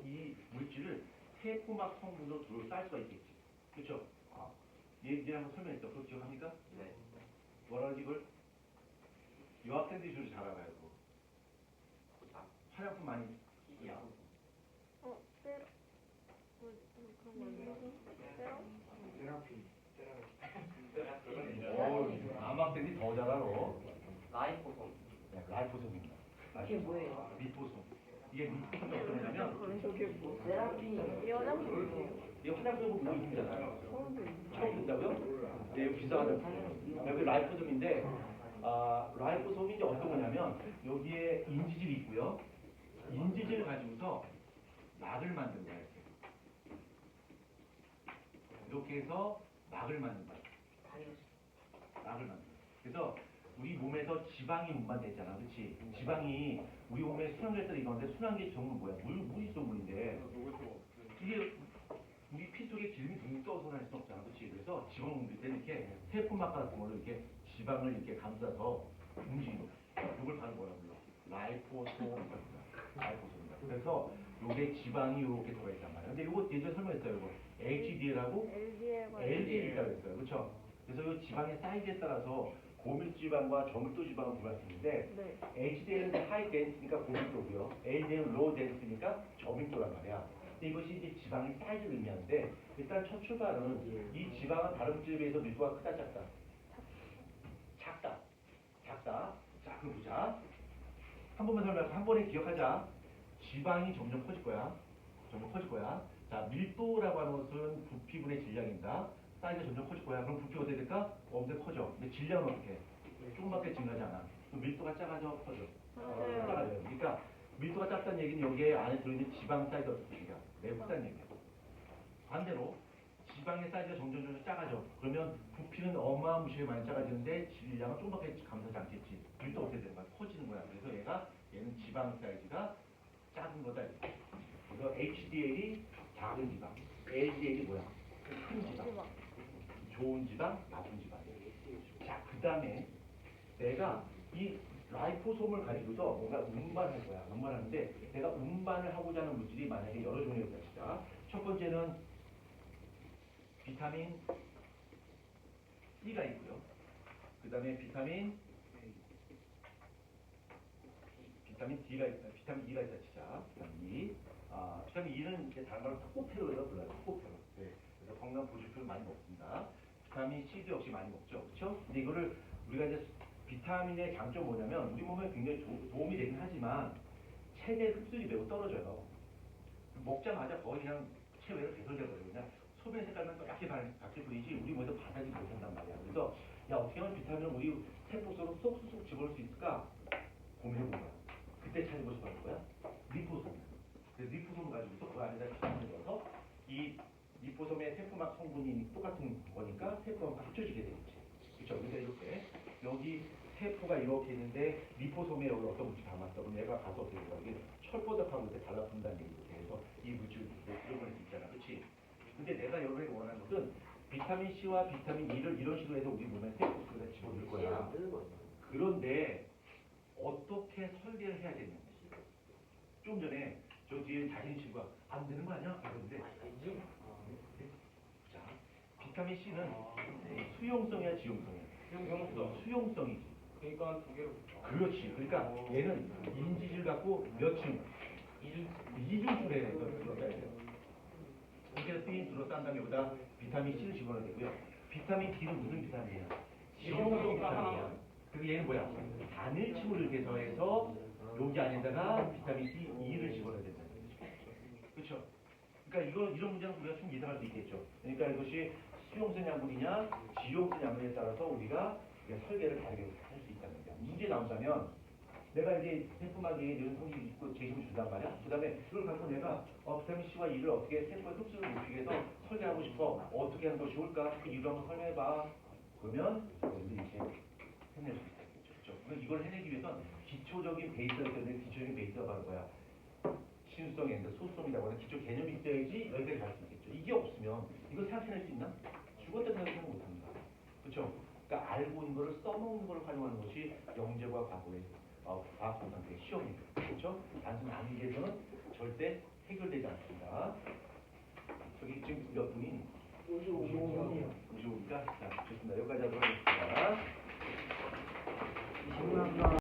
이 물질을 세포막 성분으로 둘러쌀 수가 있겠지. 그렇죠? 얘 한번 설명했죠. 그거 기억합니까? 네. 뭐라 그러지 이걸? 여학생들이 주로 잘 알아요. 그거. 화장품 많이 이야. 세럼. 그런 거 있나? 세럼? 남학생들이 더 잘 알아. 라이포솜. 네, 라이포솜입니다. 이게 뭐예요? 리포솜. 이게 리포솜이 어떤 거냐면 세라핀. 여자분이에요. 이 화장품 뭐 있잖아요. 처음 듣다고요? 네, 이거 비싼 화장품. 여기 라이포솜인데 라이포솜이 이제 어떤 거냐면 여기에 인지질이 있고요. 인지질을 가지고서 막을 만든 거예요. 이렇게 해서 막을 만든 거예요. 막을 만든 거예요. 그래서 우리 몸에서 지방이 운반되잖아, 그렇지? 지방이 우리 몸에 순환계에서 이건데 순환계 종은 뭐야? 물이 성분인데 이게 우리 피 속에 기름이 둥둥 떠서 날 수 없잖아, 그렇지? 그래서 지방 옮길 때는 이렇게 세포막 같은 걸로 이렇게 지방을 이렇게 감싸서 움직이는 거야. 이걸 바로 뭐라 불러? 라이포솜이다. 라이포솜이다. 그래서 요게 지방이 이렇게 들어있단 말이야. 근데 이거 예전에 설명했어요, 이거. HDL하고 LDL이라고 했어요, 그렇죠? 그래서 이 지방의 사이즈에 따라서 고밀지방과 저밀도 지방을 구할 수 있는데 네. HDL은 하이 덴스니까 고밀도고요. LDL은 로우 덴스니까 저밀도란 말이야. 근데 이것이 이제 지방의 사이즈를 의미하는데 일단 첫 출발은 이 지방은 다른 물질에 비해서 밀도가 크다 작다? 작다. 작다. 자, 그럼 보자. 한 번만 설명해서 한 번에 기억하자. 지방이 점점 커질 거야. 점점 커질 거야. 자, 밀도라고 하는 것은 부피분의 질량입니다. 사이즈가 점점 커질 거야. 그럼 부피가 어떻게 될까? 엄청 커져. 근데 질량은 어떻게 해? 조금밖에 증가하지 않아. 그럼 밀도가 작아져? 커져? 작아져요. 그러니까 밀도가 작다는 얘기는 여기에 안에 들어있는 지방 사이즈가 어떻게 되냐? 매우 크다는 얘기야. 반대로 지방의 사이즈가 점점 작아져. 그러면 부피는 어마무시하게 많이 작아지는데 질량은 조금밖에 감소하지 않겠지. 밀도가 어떻게 되는 거야? 커지는 거야. 그래서 얘는 지방 사이즈가 작은 거다. 그래서 HDL이 작은 지방, LDL이 뭐야? 큰 지방. 좋은 지방, 나쁜 지방. 자, 그 다음에 내가 이 라이포솜을 가지고서 뭔가 운반할 거야. 운반하는데 내가 운반을 하고자 하는 물질이 만약에 여러 종류가 있다. 첫 번째는 비타민 C가 있고요. 그 다음에 비타민 D가 있다. 비타민 E가 있다. 진짜. 비타민 E. 비타민 E는 이제 다른 말로 토코페로라고 불러요. 토코페로. 네. 그래서 건강 보조표를 많이 먹습니다. 비타민 C도 역시 많이 먹죠. 그렇죠? 근데 이거를 우리가 이제 비타민의 장점이 뭐냐면 우리 몸에 굉장히 도움이 되긴 하지만 체내 흡수율이 매우 떨어져요. 먹자마자 거의 그냥 체외로 배설돼버려요. 그냥 소변 색깔만 또얗게 바뀔 뿐이지 우리 몸에서 받아들이지 못한단 말이야. 그래서 야 어떻게 하면 비타민을 우리 세포 속으로 쏙쏙 집어넣을 수 있을까? 고민해본 거야. 그때 찾아보고 싶어 할 거야? 리포솜. 그래서 리포솜을 가지고서 그 안에다 비타민을 넣어서 이 리포솜의 세포막 성분이 똑같은 거니까 세포가 합쳐지게 되겠지. 그렇죠? 그러니까 이렇게 여기 세포가 이렇게 있는데 리포솜에 여기 어떤 물질 담았어. 그럼 얘가 가서 어떻게 될까? 이게 철버덕하고 이렇게 달라붙는다는 얘기죠. 그래서 이 물질을 잃어버릴 수 있잖아. 그렇지? 근데 내가 여러분이 원하는 것은 비타민 C와 비타민 E를 이런 식으로 해서 우리 몸에 세포 속에다 집어넣을 거야. 그런데 어떻게 설계를 해야 되는지. 좀 전에 저 뒤에 자신 친구가 안 되는 거 아니야? 그러는데 자, 비타민 C는 수용성이야, 지용성이야? 수용성이지. 그러니까 두 개로. 그렇지. 그러니까 얘는 인지질 갖고 몇 층? 이중줄에 둘러싸야 돼요. 이게 쓰인 둘러싼 다음에 여기다 비타민 C를 집어넣어야 되고요. 비타민 D는 무슨 비타민이야? 지용성 비타민이야. 그리고 얘는 뭐야? 단일층을 이렇게 더해서 여기 안에다가 비타민 D, E를 집어넣어야 된다. 그렇죠? 그러니까 이런 문제는 우리가 좀 예상할 수 있겠죠. 그러니까 이것이 수용성 약물이냐, 지용성 약물에 따라서 우리가 설계를 다르게 할 수 있다는 거야. 문제 나온다면 내가 이제 세포막에 이런 성질이 있고 제시를 준단 말이야. 그 다음에 그걸 갖고 내가 비타민 C와 E를 어떻게 세포의 흡수를 높이기 위해서 설계하고 싶어. 어떻게 하는 거 좋을까? 그 이유를 한번 설명해봐. 그러면 여러분들이 이렇게 해낼 수 있겠죠. 그렇죠? 그러니까 이걸 해내기 위해서는 기초적인 베이스가 때문에 기초적인 베이스가 바로 뭐야? 신수성이 아니라 소수성이라고 하는 기초 개념이 있어야지 여기까지 갈 수 있겠죠. 이게 없으면 이걸 생각해낼 수 있나? 죽었다 생각하면 못합니다. 그렇죠? 그러니까 알고 있는 거를 써먹는 걸 활용하는 것이 영재과 과거의 과학 상태의 시험입니다. 그렇죠? 단순 암기에서는 절대 해결되지 않습니다. 저기 지금 몇 분이? 55분이요. 55니까 자, 좋습니다. 여기까지 하도록 하겠습니다.